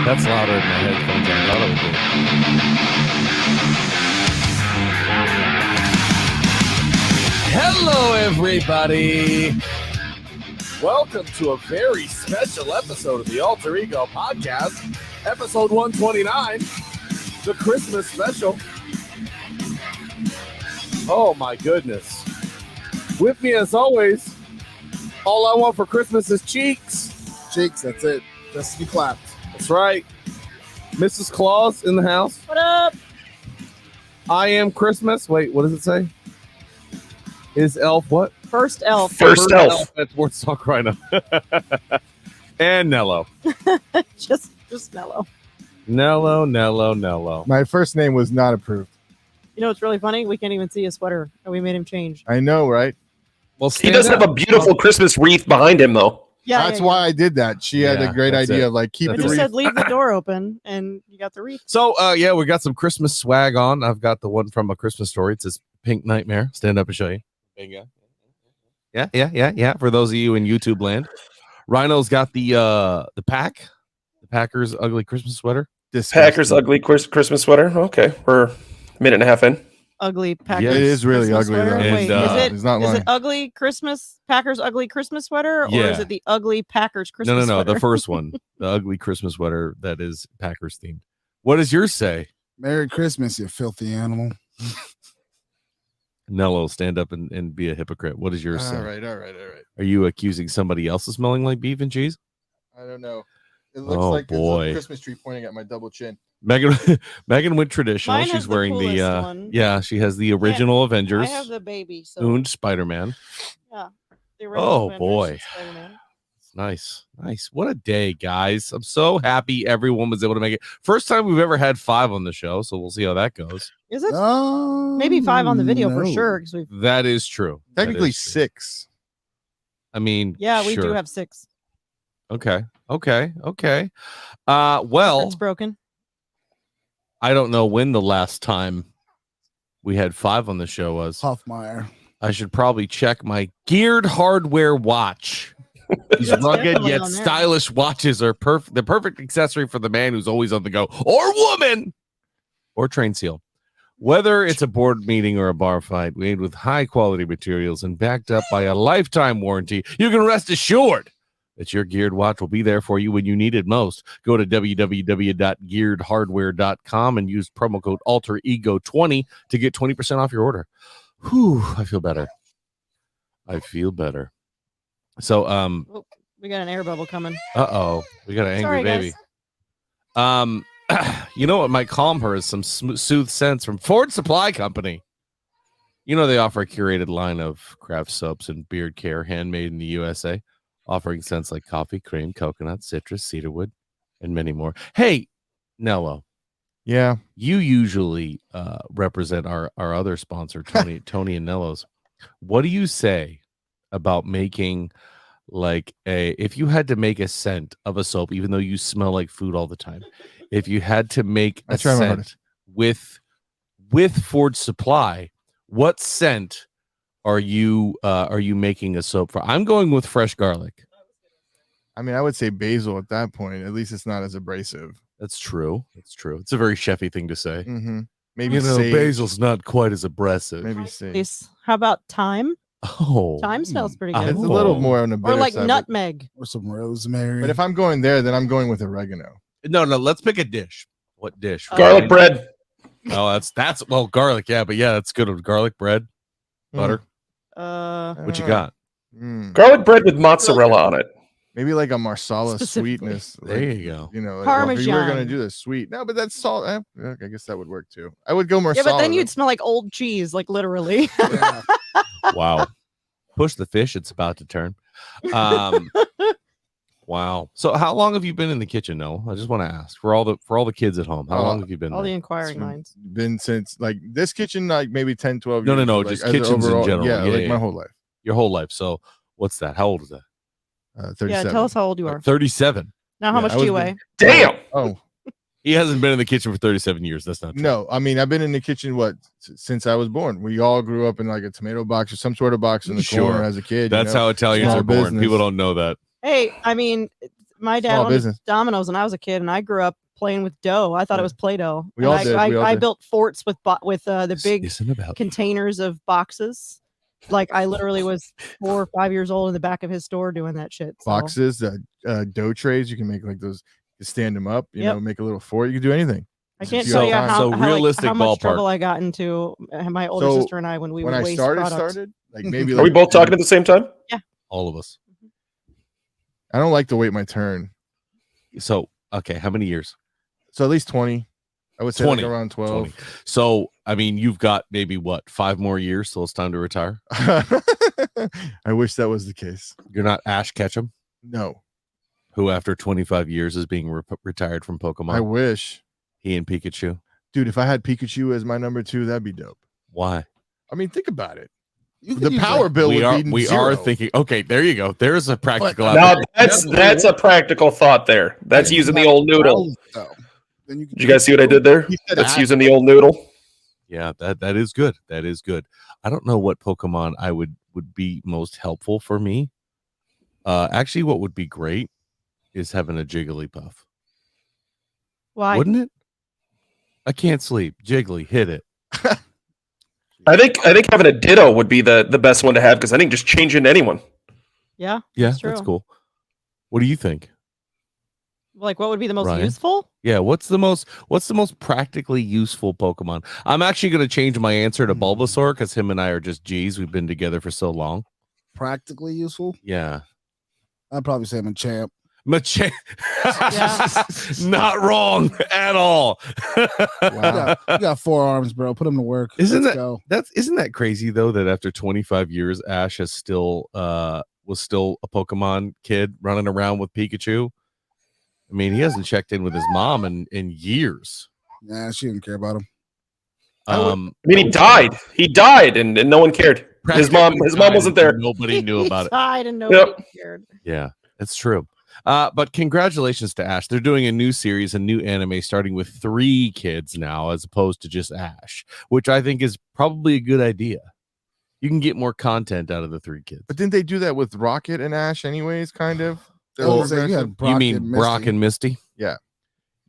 That's louder in my headphones. I thought it would be. Hello, everybody. Welcome to a very special episode of the Alter Ego Podcast, episode 129, the Christmas special. Oh, my goodness. With me, as always, all I want for Christmas is cheeks. Cheeks, that's it. Just to be clapped. That's right. Mrs. Claus in the house. What up? I am Christmas. Wait, what does it say? Is elf what? First elf. First elf. That's worth talk right now. And Nello. just mellow. Nello. My first name was not approved. You know what's really funny? We can't even see his sweater, and we made him change. I know, right? Well, He does have a beautiful Christmas wreath behind him, though. Yeah, That's why I did that. She had a great idea of like keep I the just wreath. said leave the door open, and you got the wreath. So, yeah, we got some Christmas swag on. I've got the one from A Christmas Story. It says Pink Nightmare. Stand up and show you. Yeah. For those of you in YouTube land, Rhino's got the Packers ugly Christmas sweater. Packers ugly Christmas sweater. Okay, we're a minute and a half in. Ugly Packers. Yeah, it is really Christmas ugly. sweater? Though. And, Wait, it's not is lying. it ugly Christmas Packers ugly Christmas sweater, or Yeah. is it the ugly Packers Christmas? No, sweater? the first one, the ugly Christmas sweater that is Packers themed. What does yours say? Merry Christmas, you filthy animal. Nello, stand up and be a hypocrite. What does yours say? All right. Are you accusing somebody else of smelling like beef and cheese? I don't know. It looks Oh, like boy. there's a Christmas tree pointing at my double chin. Megan went traditional. Mine She's has the wearing the coolest one. yeah, she has the original Avengers. I have the baby. So and Spider-Man. yeah. The original Oh, Avengers boy. and Spider-Man. Nice. What a day, guys. I'm so happy everyone was able to make it. First time we've ever had 5 on the show, so we'll see how that goes. Is it? Maybe 5 on the video for sure. Because we've That is true. That Technically is true. 6. I mean, we do sure. have 6. Okay. Well, It's broken. I don't know when the last time we had 5 on the show was. Hoffmeyer. I should probably check my geared hardware watch. These That's rugged definitely yet on there. stylish watches are the perfect accessory for the man who's always on the go, or woman, or train seal. Whether it's a board meeting or a bar fight, made with high quality materials and backed up by a lifetime warranty, you can rest assured that your geared watch will be there for you when you need it most. Go to www.gearedhardware.com and use promo code ALTEREGO20 to get 20% off your order. Whew, I feel better. So, Oh, we got an air bubble coming. we got an angry Sorry, baby. guys. You know what might calm her is some soothe scents from Ford Supply Company. You know they offer a curated line of craft soaps and beard care handmade in the USA, offering scents like coffee, cream, coconut, citrus, cedarwood, and many more. Hey, Nello, Yeah. you usually represent our other sponsor, Tony and Nello's. What do you say about making like if you had to make a scent of a soap, even though you smell like food all the time, if you had to make a scent with Ford Supply, what scent are you making a soap for? I'm going with fresh garlic. I mean, I would say basil at that point. At least it's not as abrasive. That's true. It's a very chefy thing to say. Mm-hmm. Maybe Maybe sage. basil's not quite as abrasive. Maybe sage. This. How about thyme? Oh, Thyme smells pretty I good. It's a little more on the bitter Or like side, but- nutmeg. or some rosemary. But if I'm going there, then I'm going with oregano. no. Let's pick a dish. What dish? Garlic bread. Oh, that's well, garlic. Yeah, but yeah, that's good with garlic bread, butter. What you got? Garlic bread with mozzarella on it. Maybe like a marsala Specifically. sweetness. There like, you go. You know, if Parmesan. you were gonna do the sweet. No, but that's salt. I guess that would work too. I would go Yeah, marsala. but then you'd smell like old cheese, like literally. Yeah. Wow. Push the fish. It's about to turn. Wow. So how long have you been in the kitchen, Noah? I just want to ask for all the kids at home. How long have you been All the there? inquiring It's minds. been since like this kitchen, like maybe 10, 12 No, years. no, but, just like, as kitchens in overall, general. Yeah, Yeah, like yeah, my yeah. whole life. Your whole life. So what's that? How old is that? 37. Yeah, tell us how old you are. 37. Now, how Yeah, much I do you was weigh? Damn. Oh, He hasn't been in the kitchen for 37 years. That's not true. No, I mean I've been in the kitchen since I was born. We all grew up in like a tomato box or some sort of box in the corner as a kid. That's how Italians Small are born. business. People don't know that. Hey, I mean, my dad Small owned business. Domino's when I was a kid, and I grew up playing with dough. I thought it was Play-Doh. We all did. I built forts with the big Isn't about containers of boxes. Like I literally was 4 or 5 years old in the back of his store doing that shit. So. Boxes, dough trays. You can make like those. You stand them up. You Yep. know, make a little fort. You can do anything. I can't So- tell you so realistic how much ballpark. trouble I got into my older So, sister and I when we When would I waste started, product. like maybe. Are we both talking at the same time? all of us. I don't like to wait my turn. So, okay, how many years? So at least 20. I would say 20. like around 12. 20. So, I mean, you've got maybe what, 5 more years till it's time to retire? I wish that was the case. You're not Ash Ketchum, No, who after 25 years is being retired from Pokemon. I wish, He and Pikachu. dude. If I had Pikachu as my number 2, that'd be dope. Why? I mean, think about it. You The could use, power like, bill We would are be zero. are thinking. Okay, there you go. There's a practical. Now application. that's a practical thought there. That's using the old noodle. though. Then you Did you guys see what I did there? He said That's Ash. using the old noodle. Yeah, that is good. That is good. I don't know what Pokemon I would be most helpful for me. Actually, what would be great is having a Jigglypuff. Why? Wouldn't it? I can't sleep. Jiggly, hit it. I think having a Ditto would be the best one to have because I think just changing anyone. Yeah. Yeah, That's that's true. cool. What do you think? Like, what would be the most Ryan? useful? Yeah, what's the most practically useful Pokemon? I'm actually going to change my answer to Bulbasaur because him and I are just G's. We've been together for so long. practically useful. Yeah. I'd probably say Machamp. Machamp. Yeah. Not wrong at all. You got 4 arms, bro. Put them to work. Isn't Let's that- go. Isn't that crazy though that after 25 years Ash has still was still a Pokemon kid running around with Pikachu? I mean, he hasn't checked in with his mom in years. Nah, she didn't care about him. I mean, he died. He died, and no one cared. His mom wasn't there. Nobody knew about He it. died and nobody Yep. cared. Yeah, it's true. But congratulations to Ash. They're doing a new series, a new anime starting with 3 kids now, as opposed to just Ash, which I think is probably a good idea. You can get more content out of the 3 kids. But didn't they do that with Rocket and Ash, anyways? Kind of. They're Oh, more so you aggressive. had Brock You mean and Brock Misty. and Misty? Yeah.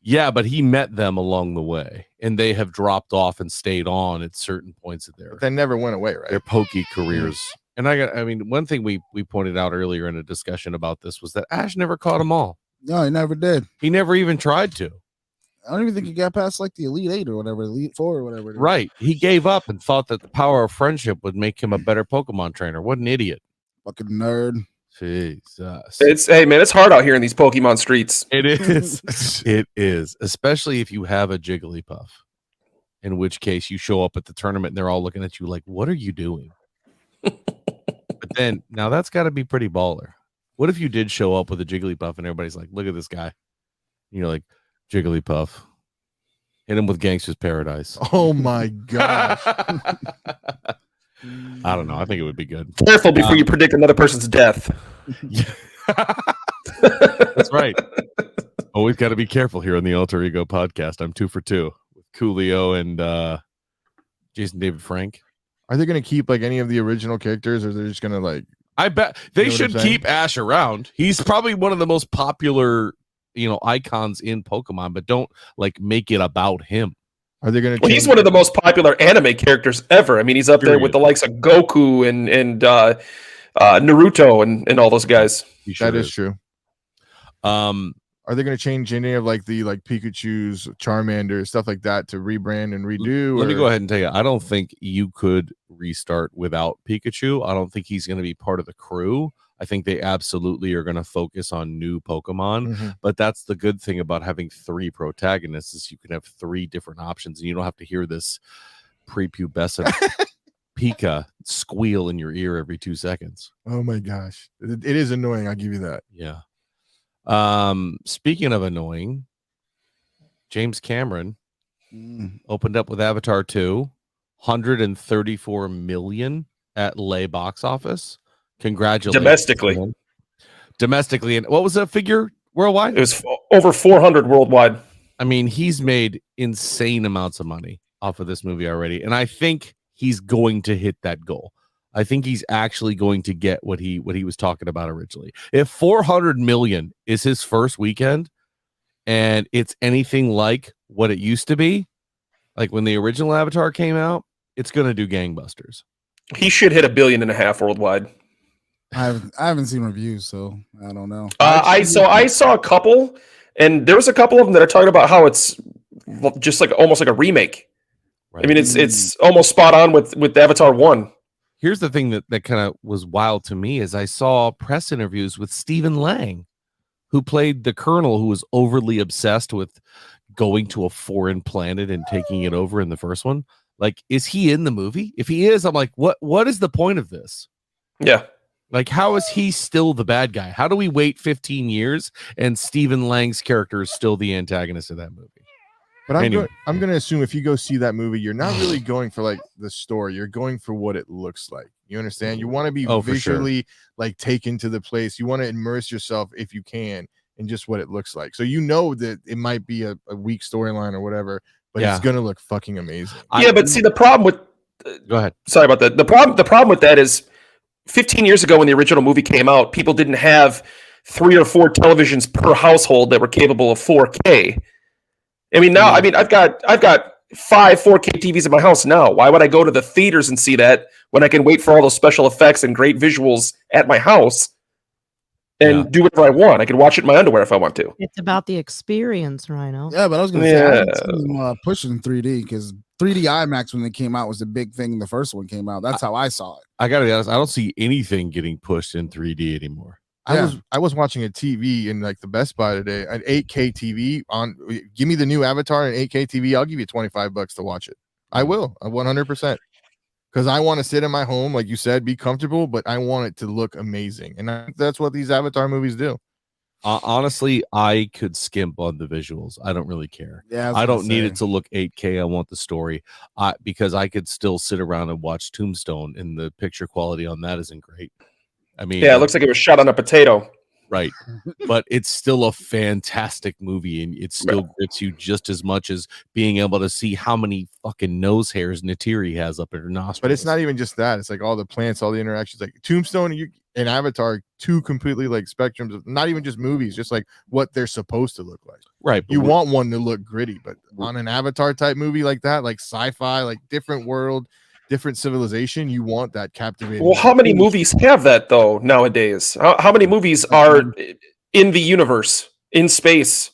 Yeah, but he met them along the way, and they have dropped off and stayed on at certain points of But that never went away, right? their pokey careers. And I mean, one thing we pointed out earlier in a discussion about this was that Ash never caught them all. No, he never did. He never even tried to. I don't even think he got past like the Elite 8 or whatever, Elite 4 or whatever. it is. Right. He gave up and thought that the power of friendship would make him a better Pokemon trainer. What an idiot. Fucking nerd. Jesus. Hey man, it's hard out here in these Pokemon streets. It is. It is. Especially if you have a Jigglypuff. In which case you show up at the tournament and they're all looking at you like, what are you doing? But then now that's got to be pretty baller. What if you did show up with a Jigglypuff and everybody's like, look at this guy? And you're like, Jigglypuff. Hit him with Gangster's Paradise. Oh my gosh. I don't know. I think it would be good. Careful before you predict another person's death. That's right. Always got to be careful here on the Alter Ego podcast. I'm 2 for 2 with Coolio and Jason David Frank. Are they going to keep like any of the original characters, or they're just going to like? I bet they You know what I'm should saying? keep Ash around. He's probably one of the most popular, icons in Pokemon, but don't like make it about him. Are they going to? Well, he's one of the most popular anime characters ever. I mean, he's up there with the likes of Goku and Naruto and all those guys. He sure That is true. Are they going to change any of like the Pikachu's, Charmander, stuff like that to rebrand and redo? Let me or- go ahead and tell you, I don't think you could restart without Pikachu. I don't think he's going to be part of the crew. I think they absolutely are going to focus on new Pokemon. Mhm. But that's the good thing about having 3 protagonists is you can have 3 different options, and you don't have to hear this prepubescent Pika squeal in your ear every 2 seconds. Oh my gosh, it is annoying. I'll give you that. Yeah. Speaking of annoying, James Cameron opened up with Avatar 2, 134 million at lay box office. Congratulations. Domestically. And what was that figure worldwide? It was over 400 worldwide. I mean, he's made insane amounts of money off of this movie already, and I think he's going to hit that goal. I think he's actually going to get what he was talking about originally. If 400 million is his first weekend, and it's anything like what it used to be, like when the original Avatar came out, it's going to do gangbusters. He should hit $1.5 billion worldwide. I haven't seen reviews, so I don't know. I saw a couple, and there was a couple of them that are talking about how it's just like almost like a remake. Right. I mean, it's almost spot on with Avatar 1. Here's the thing that kind of was wild to me is I saw press interviews with Stephen Lang, who played the Colonel, who was overly obsessed with going to a foreign planet and taking it over in the first one. Like, is he in the movie? If he is, I'm like, what is the point of this? Yeah. Like, how is he still the bad guy? How do we wait 15 years and Stephen Lang's character is still the antagonist of that movie? But I'm Anyway. going to assume if you go see that movie, you're not really going for like the story. You're going for what it looks like. You understand? You want to be visually like taken to the place. You want to immerse yourself if you can in just what it looks like. So you know that it might be a weak storyline or whatever, but it's going to look fucking amazing. Yeah, but see the problem with go ahead. Sorry about that. The problem with that is 15 years ago when the original movie came out, people didn't have 3 or 4 televisions per household that were capable of 4K. I mean, now, I've got 5 4K TVs in my house now. Why would I go to the theaters and see that when I can wait for all those special effects and great visuals at my house and do whatever I want? I can watch it in my underwear if I want to. It's about the experience, Rhino. Yeah, but I was going to say, I haven't seen them pushing 3D because 3D IMAX when they came out was the big thing. The first one came out. That's how I saw it. I got to be honest. I don't see anything getting pushed in 3D anymore. I was watching a TV in like the Best Buy today, an 8K TV on. Give me the new Avatar and 8K TV. I'll give you $25 to watch it. I will, 100%, because I want to sit in my home, like you said, be comfortable, but I want it to look amazing, and I think that's what these Avatar movies do. Honestly, I could skimp on the visuals. I don't really care. Yeah, I don't need it to look 8K. I want the story, because I could still sit around and watch Tombstone, and the picture quality on that isn't great. I mean, yeah, it looks like it was shot on a potato. Right. But it's still a fantastic movie, and it still grips you just as much as being able to see how many fucking nose hairs Neytiri has up in her nostrils. But it's not even just that. It's like all the plants, all the interactions. Like Tombstone and Avatar, 2 completely like spectrums of not even just movies, just like what they're supposed to look like. Right. You want one to look gritty, but on an Avatar type movie like that, like sci-fi, like different world, different civilization, you want that captivating. Well, how many movies have that though nowadays? How many movies are in the universe, in space,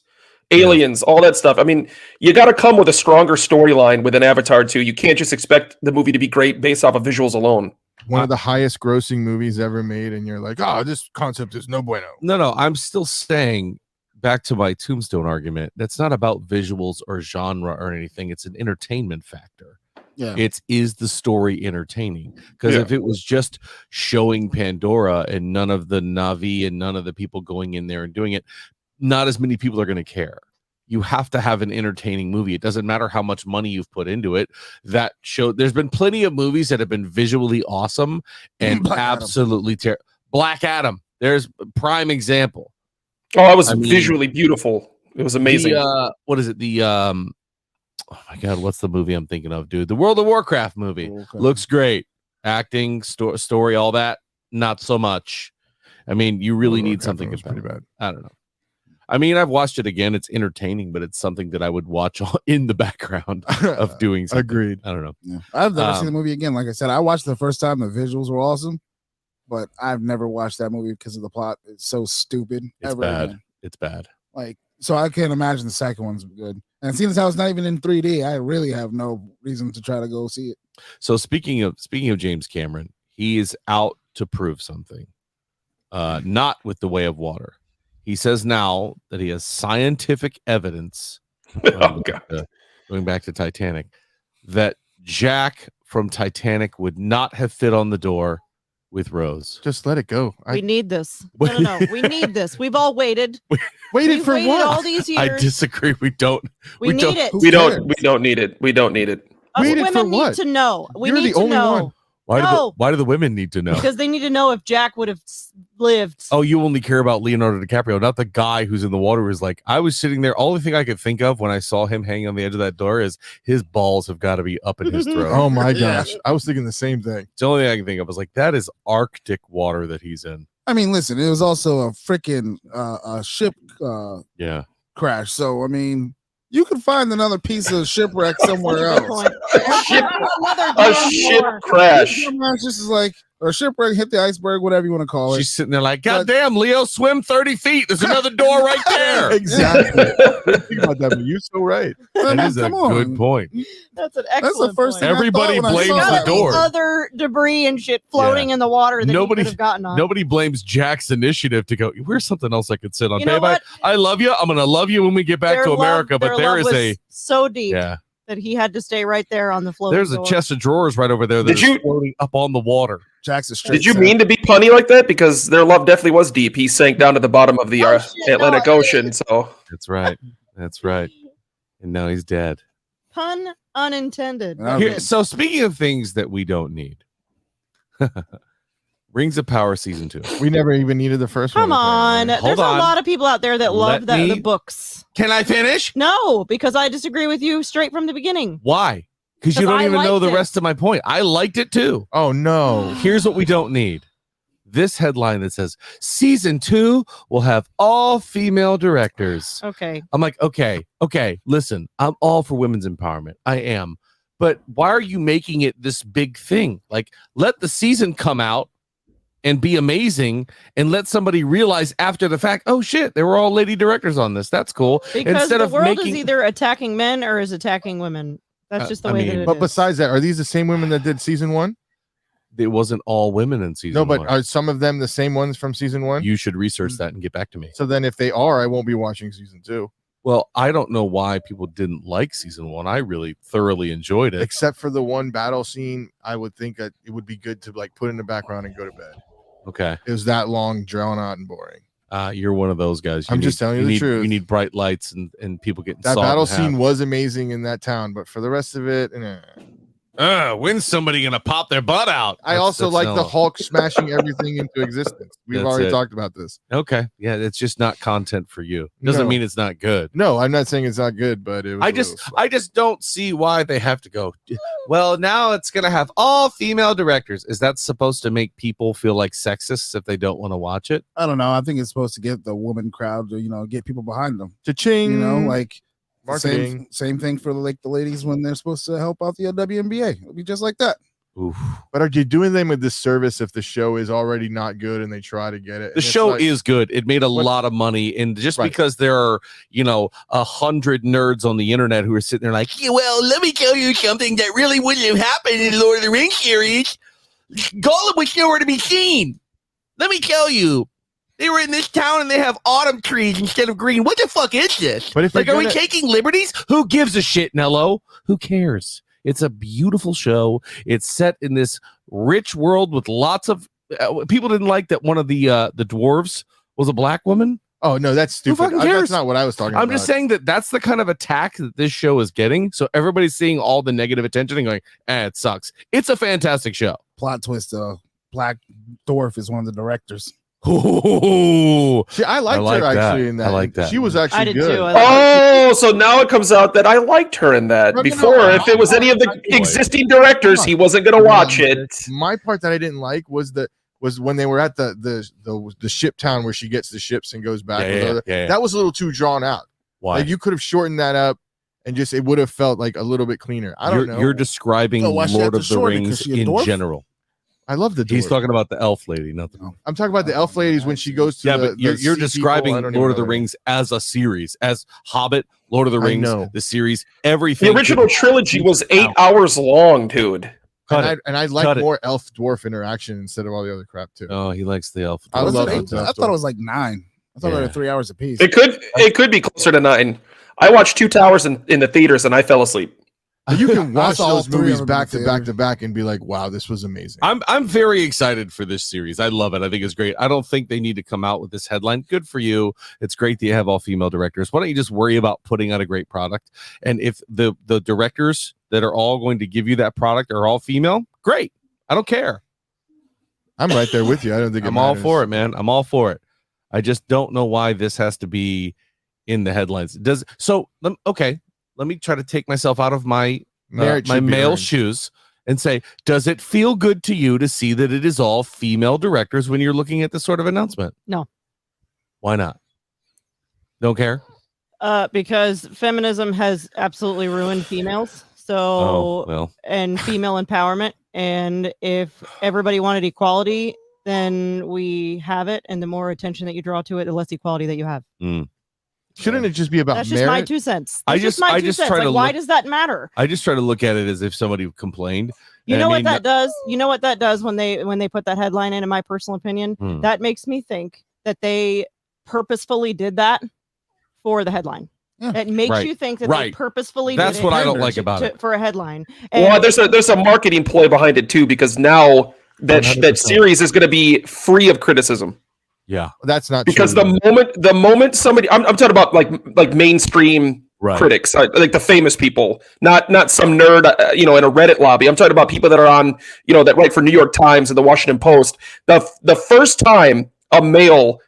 aliens, all that stuff? I mean, you got to come with a stronger storyline with an Avatar 2. You can't just expect the movie to be great based off of visuals alone. One of the highest grossing movies ever made, and you're like, oh, this concept is no bueno. No, I'm still saying, back to my Tombstone argument, that's not about visuals or genre or anything. It's an entertainment factor. Yeah. Is the story entertaining? Because if it was just showing Pandora and none of the Na'vi and none of the people going in there and doing it, not as many people are going to care. You have to have an entertaining movie. It doesn't matter how much money you've put into it. That show, there's been plenty of movies that have been visually awesome and absolutely terrible. Black Adam, there's a prime example. Oh, it was visually beautiful. It was amazing. What is it? Oh my God, what's the movie I'm thinking of, dude? The World of Warcraft movie. Looks great. Acting, story, all that, not so much. I mean, you really need something pretty bad. I don't know. I mean, I've watched it again. It's entertaining, but it's something that I would watch in the background of doing something. Agreed. I don't know. Yeah. I've never seen the movie again. Like I said, I watched the first time. The visuals were awesome, but I've never watched that movie because of the plot. It's so stupid. It's bad. Again. It's bad. Like, so I can't imagine the second one's good. And seeing as how it's not even in 3D, I really have no reason to try to go see it. So speaking of James Cameron, he is out to prove something. Not with The Way of Water. He says now that he has scientific evidence, going back to Titanic, that Jack from Titanic would not have fit on the door with Rose. Just let it go. We need this. No. We need this. We've all waited. Waited for what? All these years. I disagree. We don't. We need it. We don't need it. We don't need it. Us Waited women for need what? to know. We You're need the to only know. one. Why do the women need to know? Because they need to know if Jack would have lived. Oh, you only care about Leonardo DiCaprio, not the guy who's in the water. Who's like, I was sitting there. Only thing I could think of when I saw him hanging on the edge of that door is his balls have got to be up in his throat. Oh my gosh, I was thinking the same thing. It's the only thing I can think of. I was like, that is Arctic water that he's in. I mean, listen, it was also a freaking ship crash. So I mean, you can find another piece of shipwreck somewhere else. A ship crash. This is like a shipwreck hit the iceberg, whatever you want to call it. She's sitting there like, God damn, Leo, swim 30 feet. There's another door right there. Exactly. Think about that, but you're so right. That is a good point. That's an excellent. That's the first point. thing Everybody blames the door. Other debris and shit floating in the water that he could have gotten on. Nobody blames Jack's initiative to go, where's something else I could sit on? You know what? I love you. I'm going to love you when we get back to America. But there is a so deep that he had to stay right there on the floating There's door. a chest of drawers right over there that's floating up on the water. Jack's a straight Did you mean to be punny like that? Because their love definitely was deep. He sank down to the bottom of the Atlantic Ocean. So that's right. That's right. And now he's dead. Pun unintended. So speaking of things that we don't need, Rings of Power season 2. We never even needed the first one. Come on. There's a lot of people out there that love the books. Can I finish? No, because I disagree with you straight from the beginning. Why? Because you don't even know the rest of my point. I liked it too. Oh, no. Here's what we don't need. This headline that says, season 2 will have all female directors. Okay. I'm like, okay. Listen, I'm all for women's empowerment. I am. But why are you making it this big thing? Like, let the season come out and be amazing, and let somebody realize after the fact, oh shit, they were all lady directors on this. That's cool. Because Instead the of world is either attacking men or is attacking women. That's just the way that it is. But besides that, are these the same women that did season 1? It wasn't all women in season 1. No, but are some of them the same ones from season 1? You should research that and get back to me. So then if they are, I won't be watching season 2. Well, I don't know why people didn't like season 1. I really thoroughly enjoyed it. Except for the one battle scene, I would think that it would be good to like put in the background and go to bed. Okay. It was that long, drawn out, and boring. You're one of those guys. I'm just telling you the truth. You need bright lights and people getting that battle scene was amazing in that town, but for the rest of it, when's somebody gonna pop their butt out? I also like the Hulk smashing everything into existence. We've already talked about this. Okay, yeah, it's just not content for you. Doesn't mean it's not good. No, I'm not saying it's not good, but it was I just don't see why they have to go. Well, now it's gonna have all female directors. Is that supposed to make people feel like sexists if they don't want to watch it? I don't know. I think it's supposed to get the woman crowd to get people behind them. Cha-ching. Like marketing. Same thing for like the ladies when they're supposed to help out the WNBA. It'll be just like that. Oof. But are you doing them a disservice if the show is already not good and they try to get it? The show is good. It made a lot of money, and just because there are 100 nerds on the internet who are sitting there like, well, let me tell you something that really wouldn't have happened in Lord of the Rings series. Gollum was nowhere to be seen. Let me tell you. They were in this town and they have autumn trees instead of green. What the fuck is this? But if are we taking liberties? Who gives a shit, Nello? Who cares? It's a beautiful show. It's set in this rich world with lots of people. Didn't like that one of the dwarves was a black woman. Oh no, that's stupid. That's not what I was talking about. I'm just saying that's the kind of attack that this show is getting. So everybody's seeing all the negative attention and going, it sucks. It's a fantastic show. Plot twist: Black Dwarf is one of the directors. Oh, I liked her actually in that. I like that. She was actually good. So now it comes out that I liked her in that. Before, if it was any of the existing directors, he wasn't going to watch it. My part that I didn't like was when they were at the ship town where she gets the ships and goes back. That was a little too drawn out. Why? Like you could have shortened that up and just it would have felt like a little bit cleaner. I don't know. You're describing Lord of the Rings in general. I love the dwarf. He's talking about the elf lady, nothing. I'm talking about the elf ladies when she goes to but you're describing Lord of the Rings as a series, as Hobbit, Lord of the Rings, the series, everything. The original trilogy was 8 hours long, dude. And I like more elf dwarf interaction instead of all the other crap too. Oh, he likes the elf. I love it. I thought it was like 9. I thought they were 3 hours apiece. It could be closer to 9. I watched 2 Towers in the theaters and I fell asleep. You can watch those movies back to back to back and be like, wow, this was amazing. I'm very excited for this series. I love it. I think it's great. I don't think they need to come out with this headline. Good for you. It's great that you have all female directors. Why don't you just worry about putting out a great product? And if the directors that are all going to give you that product are all female, great. I don't care. I'm right there with you. I don't think I'm all for it, man. I'm all for it. I just don't know why this has to be in the headlines. Okay. Let me try to take myself out of my male shoes and say, does it feel good to you to see that it is all female directors when you're looking at this sort of announcement? No. Why not? Don't care? Because feminism has absolutely ruined females. And female empowerment. And if everybody wanted equality, then we have it. And the more attention that you draw to it, the less equality that you have. Shouldn't it just be about That's merit? just my 2 cents. I just try to why does that matter? I just try to look at it as if somebody complained. You know what that does? You know what that does when they put that headline in my personal opinion? That makes me think that they purposefully did that for the headline. It makes you think that they purposefully That's did what it I don't like about it. for a headline. Well, there's a marketing ploy behind it too, because now that series is going to be free of criticism. Yeah, that's not because true. the moment somebody, I'm talking about like mainstream critics, like the famous people, not some nerd, in a Reddit lobby. I'm talking about people that are on, that write for New York Times and the Washington Post. The first time a male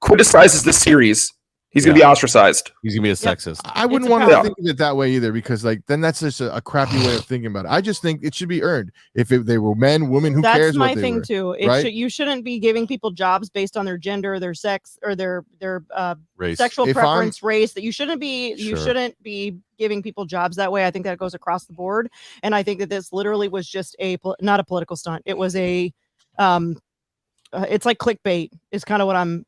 criticizes the series, he's going to be ostracized. He's going to be a sexist. I wouldn't want to think of it that way either, because then that's just a crappy way of thinking about it. I just think it should be earned. If they were men, women, who cares? That's my thing too. You shouldn't be giving people jobs based on their gender, their sex, or their race. Sexual preference, race. That you shouldn't be giving people jobs that way. I think that goes across the board, and I think that this literally was just not a political stunt. It was it's like clickbait. Is kind of what I'm.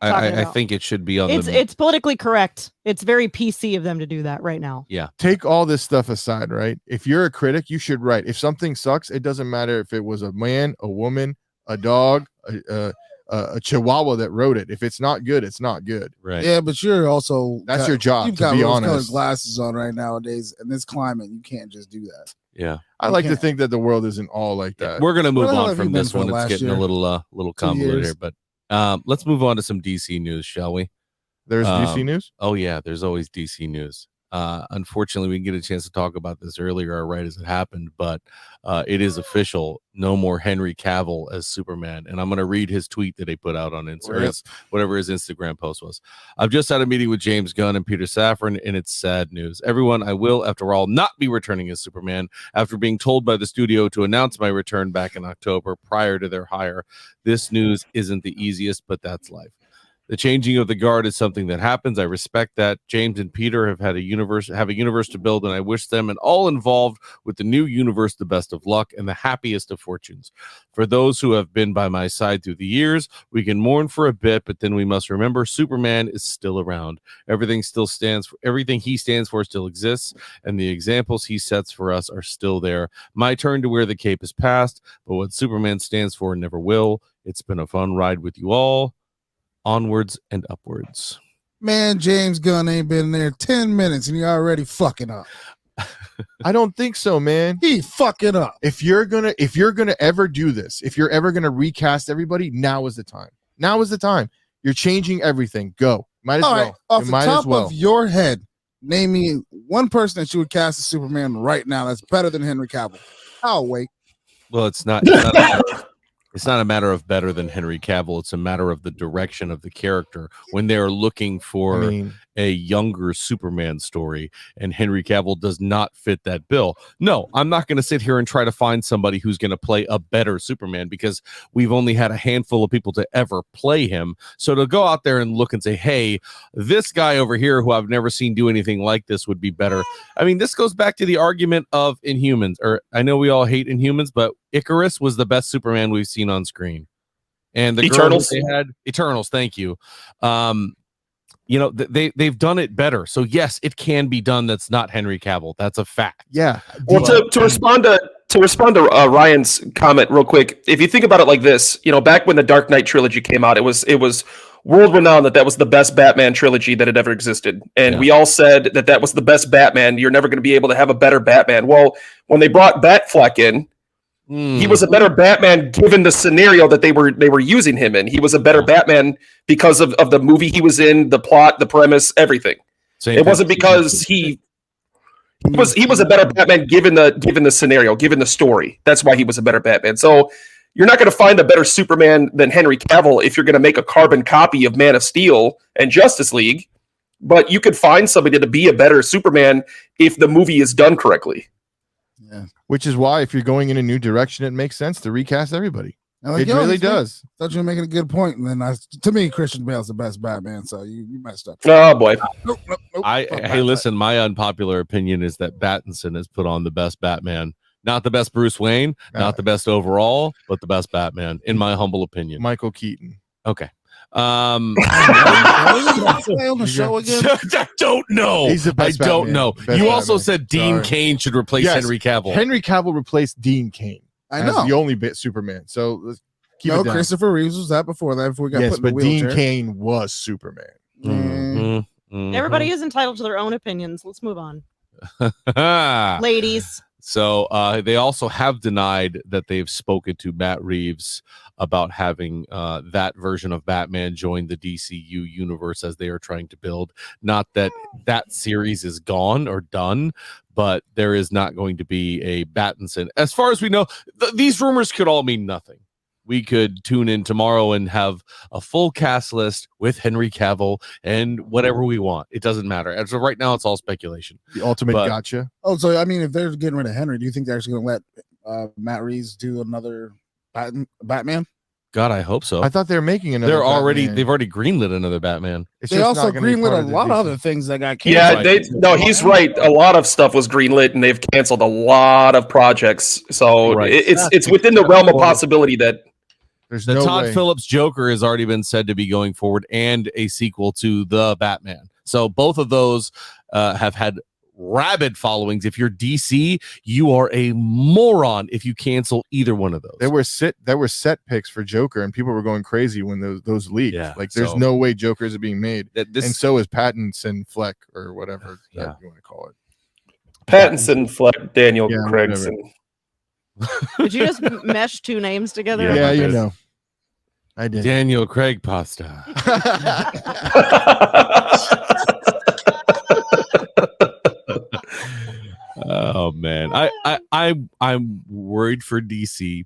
I think it should be on. It's politically correct. It's very PC of them to do that right now. Yeah. Take all this stuff aside, right? If you're a critic, you should write. If something sucks, it doesn't matter if it was a man, a woman, a dog, a chihuahua that wrote it. If it's not good, it's not good. Right. Yeah, but you're also that's your job. You've got rose-colored glasses on right nowadays in this climate. You can't just do that. Yeah. I like to think that the world isn't all like that. We're gonna move on from this one. It's getting a little convoluted here, but. Let's move on to some DC news, shall we? There's DC news? Oh, yeah, there's always DC news. Unfortunately, we didn't get a chance to talk about this earlier, right as it happened, but it is official. No more Henry Cavill as Superman. And I'm going to read his tweet that he put out on Instagram, whatever his Instagram post was. I've just had a meeting with James Gunn and Peter Safran, and it's sad news. Everyone, I will, after all, not be returning as Superman after being told by the studio to announce my return back in October prior to their hire. This news isn't the easiest, but that's life. The changing of the guard is something that happens. I respect that. James and Peter have a universe to build, and I wish them and all involved with the new universe the best of luck and the happiest of fortunes. For those who have been by my side through the years, we can mourn for a bit, but then we must remember Superman is still around. Everything he stands for still exists, and the examples he sets for us are still there. My turn to wear the cape is past, but what Superman stands for never will. It's been a fun ride with you all. Onwards and upwards. Man, James Gunn ain't been there 10 minutes and he already fucking up. I don't think so, man. He fucking up. If you're gonna ever do this, if you're ever gonna recast everybody, now is the time. Now is the time. You're changing everything. Go. Might as well. Right. Off the top of your head, name me one person that you would cast as Superman right now that's better than Henry Cavill. I'll wait. Well, it's not a matter of better than Henry Cavill. It's a matter of the direction of the character. When they're looking for a younger Superman story, and Henry Cavill does not fit that bill. No, I'm not going to sit here and try to find somebody who's going to play a better Superman, because we've only had a handful of people to ever play him. So to go out there and look and say, hey, this guy over here who I've never seen do anything like this would be better. I mean, this goes back to the argument of Inhumans, or I know we all hate Inhumans, but Icarus was the best Superman we've seen on screen. And the Eternals, they had Eternals. Thank you. They've done it better. So yes, it can be done. That's not Henry Cavill. That's a fact. Yeah. Well, to respond to Ryan's comment real quick, if you think about it like this, back when the Dark Knight trilogy came out, it was world renowned that was the best Batman trilogy that had ever existed, and we all said that was the best Batman. You're never going to be able to have a better Batman. Well, when they brought Batfleck in, he was a better Batman given the scenario that they were using him in. He was a better Batman because of the movie he was in, the plot, the premise, everything. It wasn't because he He was a better Batman given the scenario, given the story. That's why he was a better Batman. So you're not going to find a better Superman than Henry Cavill if you're going to make a carbon copy of Man of Steel and Justice League. But you could find somebody to be a better Superman if the movie is done correctly. Yeah. Which is why if you're going in a new direction, it makes sense to recast everybody. Like, it really does. Thought you were making a good point, and then to me, Christian Bale's the best Batman. So you messed up. Oh boy! Nope. Hey, listen. My unpopular opinion is that Pattinson has put on the best Batman. Not the best Bruce Wayne, not the best overall, but the best Batman, in my humble opinion. Michael Keaton. Okay. On the show again? I don't know. He's the best Batman. Don't know. Best you also Batman. said Dean Cain should replace Henry Cavill. Henry Cavill replaced Dean Cain. I know. The only bit Superman. So let's keep it down. Christopher Reeves was that before that. Before we got put in the wheelchair. Dean Cain was Superman. Mm-hmm. Everybody is entitled to their own opinions. Let's move on. Ladies. So they also have denied that they've spoken to Matt Reeves about having that version of Batman join the DCU universe as they are trying to build. Not that series is gone or done, but there is not going to be a Pattinson. As far as we know, these rumors could all mean nothing. We could tune in tomorrow and have a full cast list with Henry Cavill and whatever we want. It doesn't matter. As of right now, it's all speculation. The ultimate gotcha. Oh, so I mean, if they're getting rid of Henry, do you think they're actually going to let Matt Reeves do another Batman? God, I hope so. I thought they were making another. They've already greenlit another Batman. They also greenlit a lot of other things that got canceled. Yeah, he's right. A lot of stuff was greenlit, and they've canceled a lot of projects. So it's within the realm of possibility that. The Todd Phillips Joker has already been said to be going forward, and a sequel to The Batman. So both of those have had rabid followings. If you're DC, you are a moron if you cancel either one of those. There were set picks for Joker, and people were going crazy when those leaked. Yeah, like there's no way Jokers are being made, and so is Pattinson Fleck or whatever that you want to call it. Pattinson Fleck, Daniel Craigson. Did you just mesh two names together? Yeah, you know. I did. Daniel Craig pasta. Oh man, I'm worried for DC,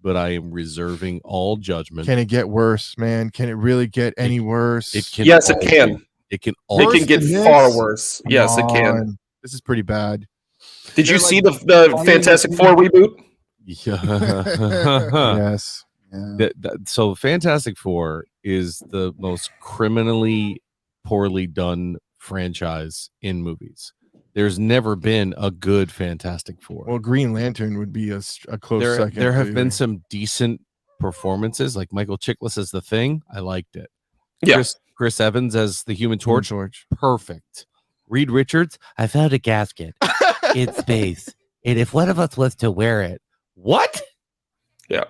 but I am reserving all judgment. Can it get worse, man? Can it really get any worse? It can. Yes, it can. It can. It can get far worse. Yes, it can. This is pretty bad. Did you see the Fantastic Four reboot? Yes. Yeah. So Fantastic Four is the most criminally poorly done franchise in movies. There's never been a good Fantastic Four. Well, Green Lantern would be a close second. There have been some decent performances, like Michael Chiklis as the Thing. I liked it. Yeah. Chris Evans as the Human Torch. Perfect. Reed Richards. I found a gasket in space, and if one of us was to wear it, what? Yeah.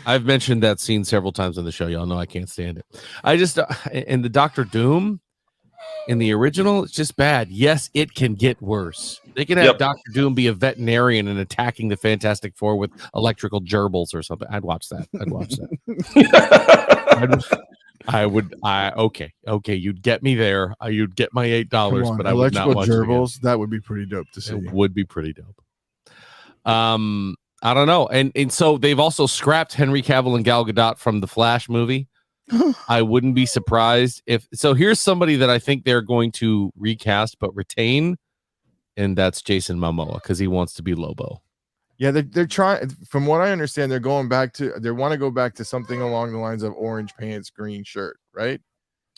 I've mentioned that scene several times on the show. Y'all know I can't stand it. I just in the Doctor Doom in the original, it's just bad. Yes, it can get worse. They can have Doctor Doom be a veterinarian and attacking the Fantastic Four with electrical gerbils or something. I'd watch that. Okay. You'd get me there. You'd get my $8, but I would not watch gerbils. That would be pretty dope to see. It would be pretty dope. I don't know. And so they've also scrapped Henry Cavill and Gal Gadot from the Flash movie. I wouldn't be surprised if so. Here's somebody that I think they're going to recast but retain, and that's Jason Momoa because he wants to be Lobo. Yeah, they're trying. From what I understand, they want to go back to something along the lines of orange pants, green shirt, right?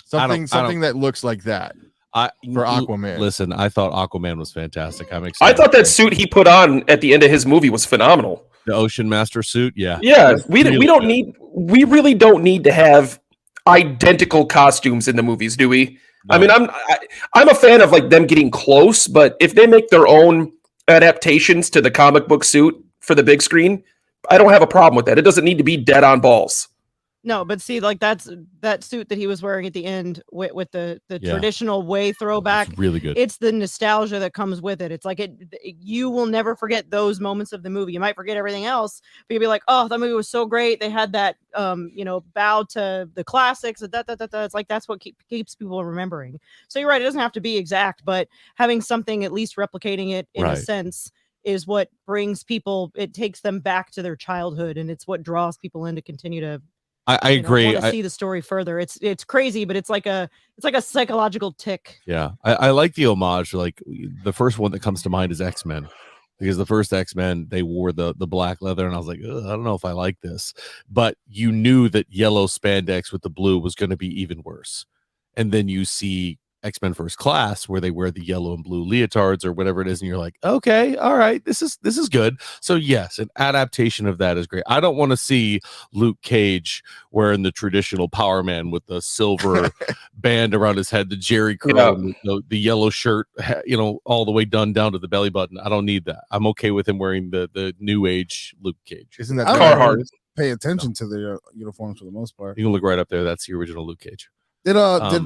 Something that looks like that. For Aquaman. Listen, I thought Aquaman was fantastic. I'm excited. I thought that suit he put on at the end of his movie was phenomenal. The Ocean Master suit, yeah. We really don't need to have identical costumes in the movies, do we? No. I mean, I'm a fan of like them getting close, but if they make their own adaptations to the comic book suit for the big screen, I don't have a problem with that. It doesn't need to be dead on balls. No, but see, like that suit that he was wearing at the end with the traditional way throwback. It's really good. It's the nostalgia that comes with it. It's like you will never forget those moments of the movie. You might forget everything else, but you'll be like, oh, that movie was so great. They had that, bow to the classics. It's like that's what keeps people remembering. So you're right. It doesn't have to be exact, but having something at least replicating it in a sense is what brings people. It takes them back to their childhood, and it's what draws people in to continue to. I agree. Want to see the story further. It's crazy, but it's like a psychological tick. Yeah, I like the homage. Like the first one that comes to mind is X-Men, because the first X-Men they wore the black leather, and I was like, I don't know if I like this. But you knew that yellow spandex with the blue was going to be even worse. And then you see X-Men First Class where they wear the yellow and blue leotards or whatever it is, and you're like, okay, all right, this is good. So yes, an adaptation of that is great. I don't want to see Luke Cage wearing the traditional Power Man with the silver band around his head, the Jerry curl, the yellow shirt, all the way done down to the belly button. I don't need that. I'm okay with him wearing the new age Luke Cage. Isn't that Carhartt? Pay attention to their uniforms for the most part. You can look right up there. That's the original Luke Cage. Did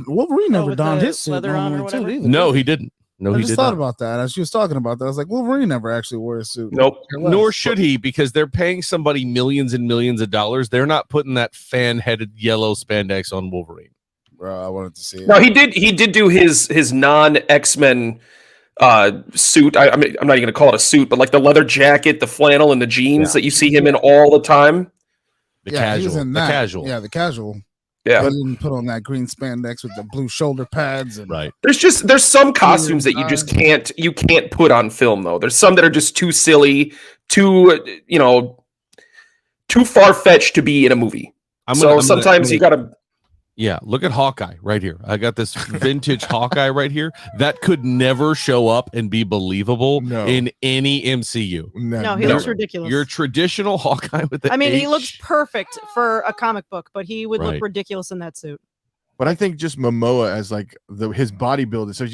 Wolverine never donned his suit normally too? Either. No, he didn't. No, I he just did thought not. About that as she was talking about that. I was like, Wolverine never actually wore a suit. Nope. Nor should he, because they're paying somebody millions and millions of dollars. They're not putting that fan-headed yellow spandex on Wolverine. Bro, I wanted to see it. No, he did do his non X-Men suit. I'm not even gonna call it a suit, but like the leather jacket, the flannel, and the jeans that you see him in all the time. The casual. Yeah, the casual. Yeah, but didn't put on that green spandex with the blue shoulder pads. And right. There's some costumes that you just can't put on film though. There's some that are just too silly, too far fetched to be in a movie. Sometimes you gotta. Yeah, look at Hawkeye right here. I got this vintage Hawkeye right here that could never show up and be believable in any MCU. No, he looks ridiculous. Your traditional Hawkeye with the he looks perfect for a comic book, but he would look ridiculous in that suit. But I think just Momoa as like his bodybuilder. So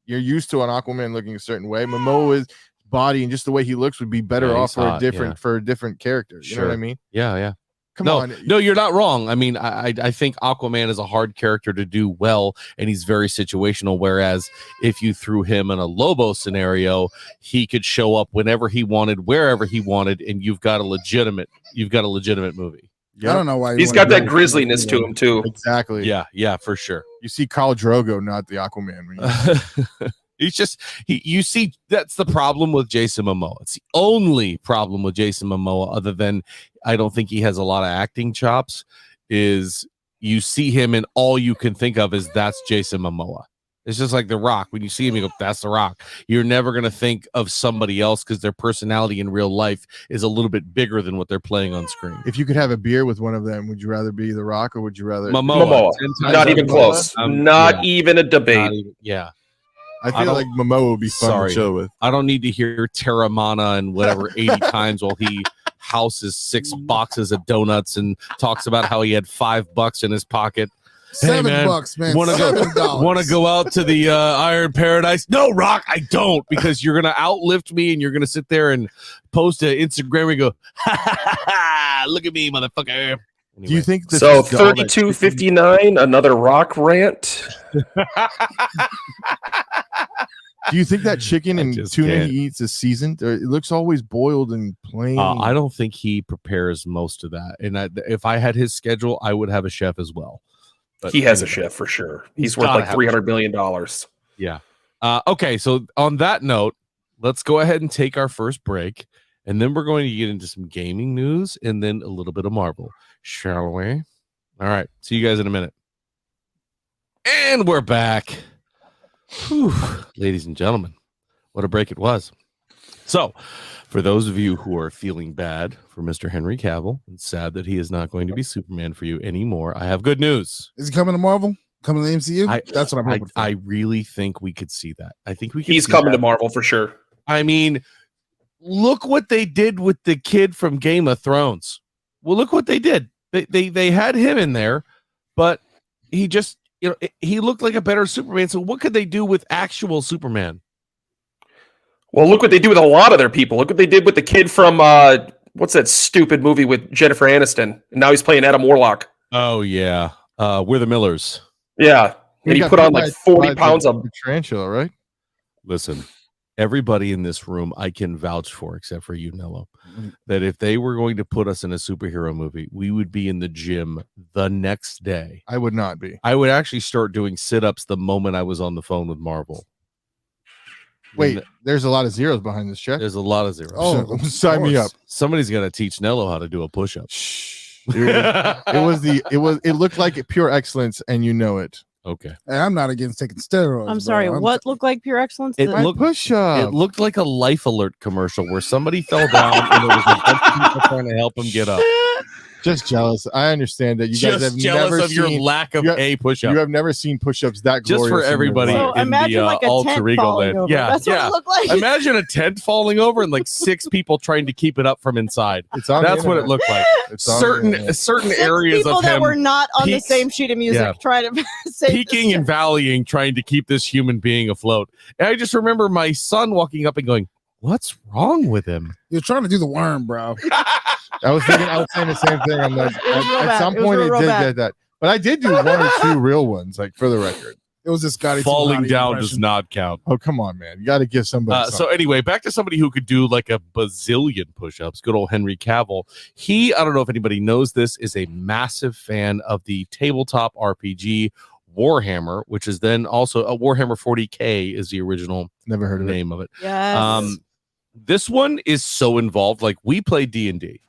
you're used to an Aquaman looking a certain way. Momoa's body and just the way he looks would be better off for a different character. You know what I mean? Yeah. Come on. No, you're not wrong. I mean, I think Aquaman is a hard character to do well, and he's very situational. Whereas if you threw him in a Lobo scenario, he could show up whenever he wanted, wherever he wanted, and you've got a legitimate movie. Yep. I don't know why he's got that grisliness to him too. Exactly. Yeah, for sure. You see Khal Drogo, not the Aquaman. You see, that's the problem with Jason Momoa. It's the only problem with Jason Momoa, other than I don't think he has a lot of acting chops, is you see him and all you can think of is that's Jason Momoa. It's just like The Rock. When you see him, you go, that's The Rock. You're never going to think of somebody else because their personality in real life is a little bit bigger than what they're playing on screen. If you could have a beer with one of them, would you rather be The Rock or would you rather Momoa? Not even close. Not even a debate. I feel like Momoa would be fun to chill with. I don't need to hear Terramana and whatever 80 times while he houses 6 boxes of donuts and talks about how he had $5 in his pocket. $7, man. Want to go out to the Iron Paradise? No, Rock, I don't, because you're gonna outlift me and you're gonna sit there and post to Instagram and go, look at me, motherfucker. Anyway. Do you think this so? 32:59, another Rock rant. Do you think that chicken and tuna he eats is seasoned? Or it looks always boiled and plain. I don't think he prepares most of that. And if I had his schedule, I would have a chef as well. But he has a chef for sure. He's worth like $300 million. Yeah. Okay. So on that note, let's go ahead and take our first break, and then we're going to get into some gaming news and then a little bit of Marvel, shall we? All right. See you guys in a minute. And we're back. Whew. Ladies and gentlemen, what a break it was. So, for those of you who are feeling bad for Mr. Henry Cavill and sad that he is not going to be Superman for you anymore, I have good news. Is he coming to Marvel? Coming to the MCU? That's what I'm hoping for. I really think we could see that. I think we could. He's coming to Marvel for sure. I mean, look what they did with the kid from Game of Thrones. Well, look what they did. They had him in there, but he just, he looked like a better Superman. So what could they do with actual Superman? Well, look what they do with a lot of their people. Look what they did with the kid from what's that stupid movie with Jennifer Aniston? And now he's playing Adam Warlock. Oh yeah, We're the Millers. Yeah, and he put on like 40 pounds of tarantula, right? Listen, everybody in this room, I can vouch for, except for you, Nello, that if they were going to put us in a superhero movie, we would be in the gym the next day. I would not be. I would actually start doing sit-ups the moment I was on the phone with Marvel. Wait, there's a lot of zeros behind this check. There's a lot of zeros. Oh, sign me up. Somebody's gonna teach Nello how to do a push-up. It looked like pure excellence, and you know it. Okay. Hey, I'm not against taking steroids. I'm sorry. What looked like pure excellence? It looked push-up. It looked like a Life Alert commercial where somebody fell down and there was a bunch of people trying to help him get up. Just jealous. I understand that you guys have jealous never of your lack of a push-up. You have never seen push-ups that glorious. Just for everybody in the like alter ego land. Over. Yeah, That's what it looked like. Imagine a tent falling over and like 6 people trying to keep it up from inside. That's what it looked like. certain areas people of him that were not on the same sheet of music trying to peaking and valleying, trying to keep this human being afloat. And I just remember my son walking up and going, "What's wrong with him?" You're trying to do the worm, bro. I was saying the same thing. I'm like, at some point it did that, but I did do 1 or 2 real ones, like for the record. It was this Scotty falling down impression. Does not count. Oh, come on, man! You got to give somebody. So anyway, back to somebody who could do like a bazillion push-ups. Good old Henry Cavill. He, I don't know if anybody knows this, is a massive fan of the tabletop RPG Warhammer, which is then also a Warhammer 40K is the original. Never heard of name of it. Yes. This one is so involved. Like we play D&D.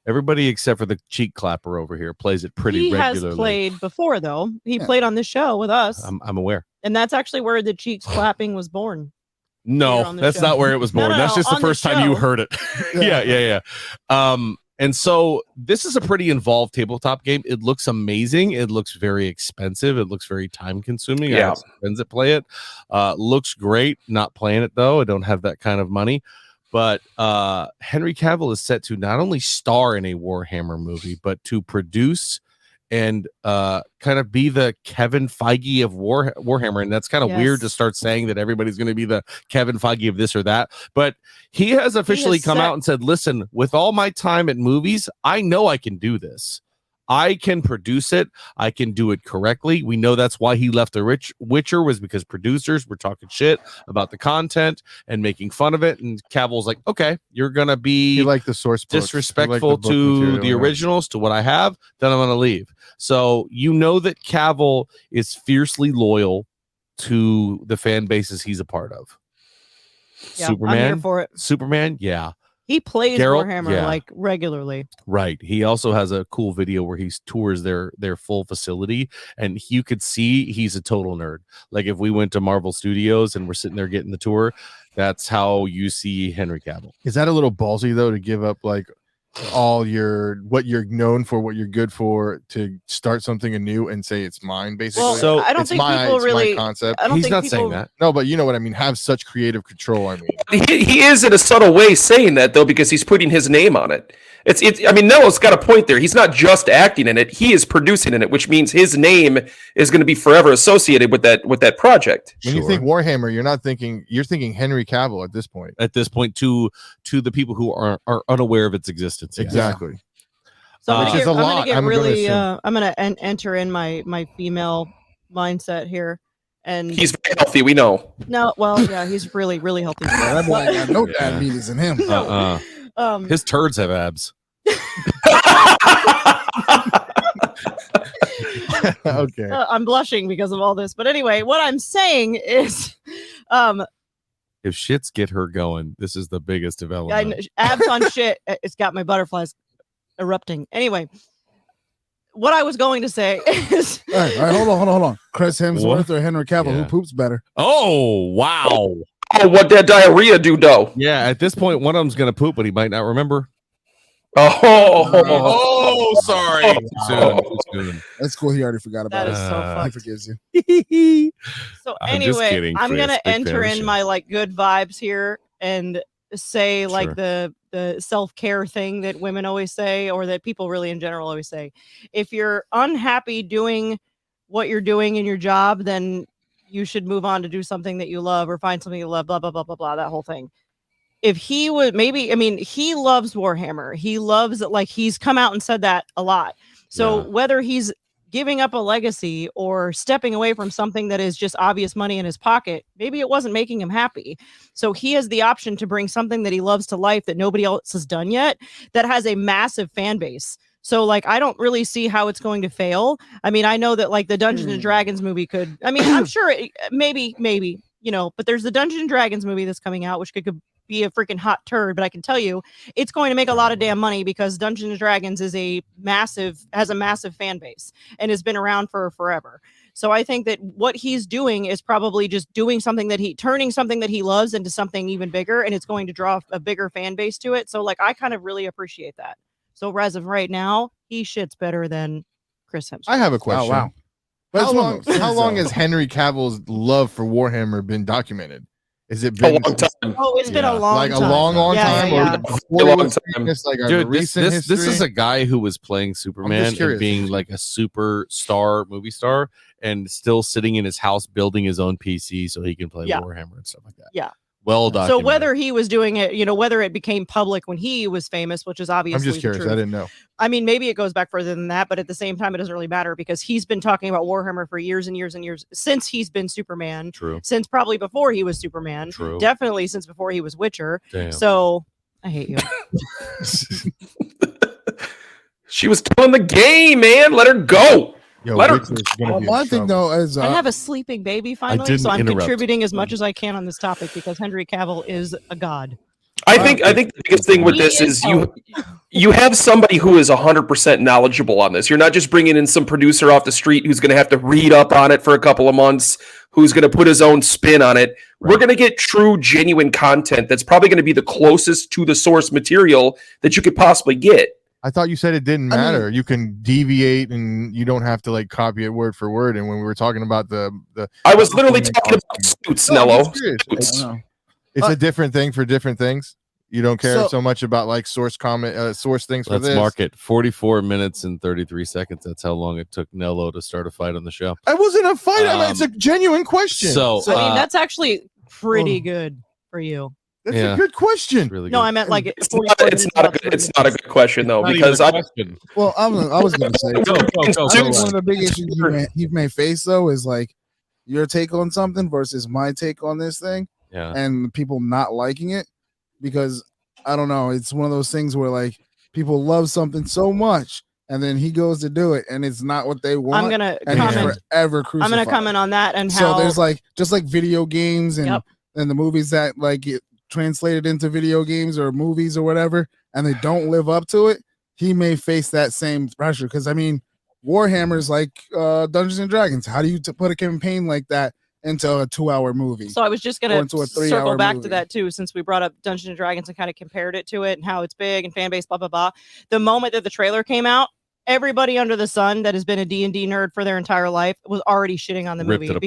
Everybody except for the cheek clapper over here plays it pretty regularly. He has played before, though. He played on this show with us. I'm aware. And that's actually where the cheeks clapping was born. No, that's not where it was born. That's just the first time you heard it. Yeah. And so this is a pretty involved tabletop game. It looks amazing. It looks very expensive. It looks very time consuming. Yeah. I have some friends that play it. Looks great. Not playing it, though. I don't have that kind of money. But Henry Cavill is set to not only star in a Warhammer movie, but to produce and kind of be the Kevin Feige of Warhammer. And that's kind of weird to start saying that everybody's going to be the Kevin Feige of this or that. But he has officially come out and said, listen, with all my time at movies, I know I can do this. I can produce it. I can do it correctly. We know that's why he left The Witcher, was because producers were talking shit about the content and making fun of it. And Cavill's like, okay, you're going to be like the source disrespectful to the originals, to what I have, then I'm going to leave. So you know that Cavill is fiercely loyal to the fan bases he's a part of. Yeah, Superman, I'm here for it. Superman, yeah. He plays Geralt, Warhammer like regularly. Right. He also has a cool video where he tours their full facility, and you could see he's a total nerd. Like if we went to Marvel Studios and we're sitting there getting the tour, that's how you see Henry Cavill. Is that a little ballsy though, to give up like all what you're known for, what you're good for, to start something anew and say it's mine, basically? Well, so I don't think people really concept. He's not saying that. No, but you know what I mean. Have such creative control. I mean, he is in a subtle way saying that though, because he's putting his name on it. I mean, Nello's got a point there. He's not just acting in it; he is producing in it, which means his name is going to be forever associated with that project. When you think Warhammer, you're thinking Henry Cavill at this point. At this point, to the people who are unaware of its existence. Exactly. So I'm gonna enter in my female mindset here, and he's very healthy. We know. No, well, yeah, he's really healthy. That boy got no diabetes in him. His turds have abs. Okay. I'm blushing because of all this, but anyway, what I'm saying is, if shits get her going, this is the biggest development. Abs on shit. It's got my butterflies erupting. Anyway, what I was going to say is, all right, hold on. Chris Hemsworth or Henry Cavill, who poops better? Oh wow. Oh, what that diarrhea do, though? Yeah, at this point, one of them's gonna poop, but he might not remember. Sorry. Too soon. That's cool. He already forgot about it. That is so fun. He forgives you. So anyway, I'm gonna enter in my like good vibes here and say like the self-care thing that women always say, or that people really in general always say. If you're unhappy doing what you're doing in your job, then you should move on to do something that you love or find something you love, blah, blah, blah, blah, blah, that whole thing. if he would maybe, I mean, he loves Warhammer. He loves it. Like, he's come out and said that a lot. So whether he's giving up a legacy or stepping away from something that is just obvious money in his pocket, maybe it wasn't making him happy. So he has the option to bring something that he loves to life that nobody else has done yet, that has a massive fan base. So, like, I don't really see how it's going to fail. I mean, I know that, like, the Dungeons and Dragons movie could, I mean, I'm sure maybe, you know, but there's the Dungeons and Dragons movie that's coming out, which could be a freaking hot turd, but I can tell you it's going to make a lot of damn money because Dungeons and Dragons has a massive fan base and has been around for forever. So I think that what he's doing is probably just doing something turning something that he loves into something even bigger, and it's going to draw a bigger fan base to it. So, like, I kind of really appreciate that. So as of right now, he shits better than Chris Hemsworth. I have a question. Oh, wow. How long has Henry Cavill's love for Warhammer been documented? Has it been a long time? Oh, it's been a long like time. a long time, Yeah. or A long time. It's like a Dude, recent this history? is a guy who was playing Superman curious. and being like a superstar movie star and still sitting in his house building his own PC so he can play Warhammer and stuff like that. Yeah. Well documented. So whether he was doing it, you know, whether it became public when he was famous, which is obviously I'm just curious. I didn't know. I mean, maybe it goes back further than that, but at the same time, it doesn't really matter because he's been talking about Warhammer for years and years and years since he's been Superman. True. Since probably before he was Superman. True. Definitely since before he was Witcher. Damn. So I hate you. She was killing the game, man. Let her go. Yo, Let her- Witcher's gonna be in One thing trouble. though is I have a sleeping baby finally, didn't so I'm interrupt. contributing as much as I can on this topic because Henry Cavill is a god. I think the biggest thing with this is you have somebody who is 100% knowledgeable on this. You're not just bringing in some producer off the street who's going to have to read up on it for a couple of months, who's going to put his own spin on it. We're going to get true, genuine content that's probably going to be the closest to the source material that you could possibly get. I thought you said it didn't matter. You can deviate and you don't have to like copy it word for word. And when we were talking about the I was literally talking about Suits, Nello. Suits. It's a different thing for different things. You don't care so much about like source things for Let's this. mark it 44 minutes and 33 seconds. That's how long it took Nello to start a fight on the show. I wasn't a fight. I mean, it's a genuine question. So I mean, that's actually pretty good for you. That's a good question. Really good. No, I meant like It's not a good question though, because I well, I was going to say Go. one of the big issues you may face though is like your take on something versus my take on this thing, and people not liking it because I don't know. It's one of those things where like people love something so much, and then he goes to do it, and it's not what they want. I'm gonna comment. Forever crucified. I'm gonna comment on that and how. So there's like just like video games and the movies that like get translated into video games or movies or whatever, and they don't live up to it. He may face that same pressure because I mean, Warhammer's like Dungeons and Dragons. How do you put a campaign like that into a 2-hour movie? So I was just gonna circle back to that too, since we brought up Dungeons and Dragons and kind of compared it to it and how it's big and fan base, blah blah blah. The moment that the trailer came out, everybody under the sun that has been a D&D nerd for their entire life was already shitting on the movie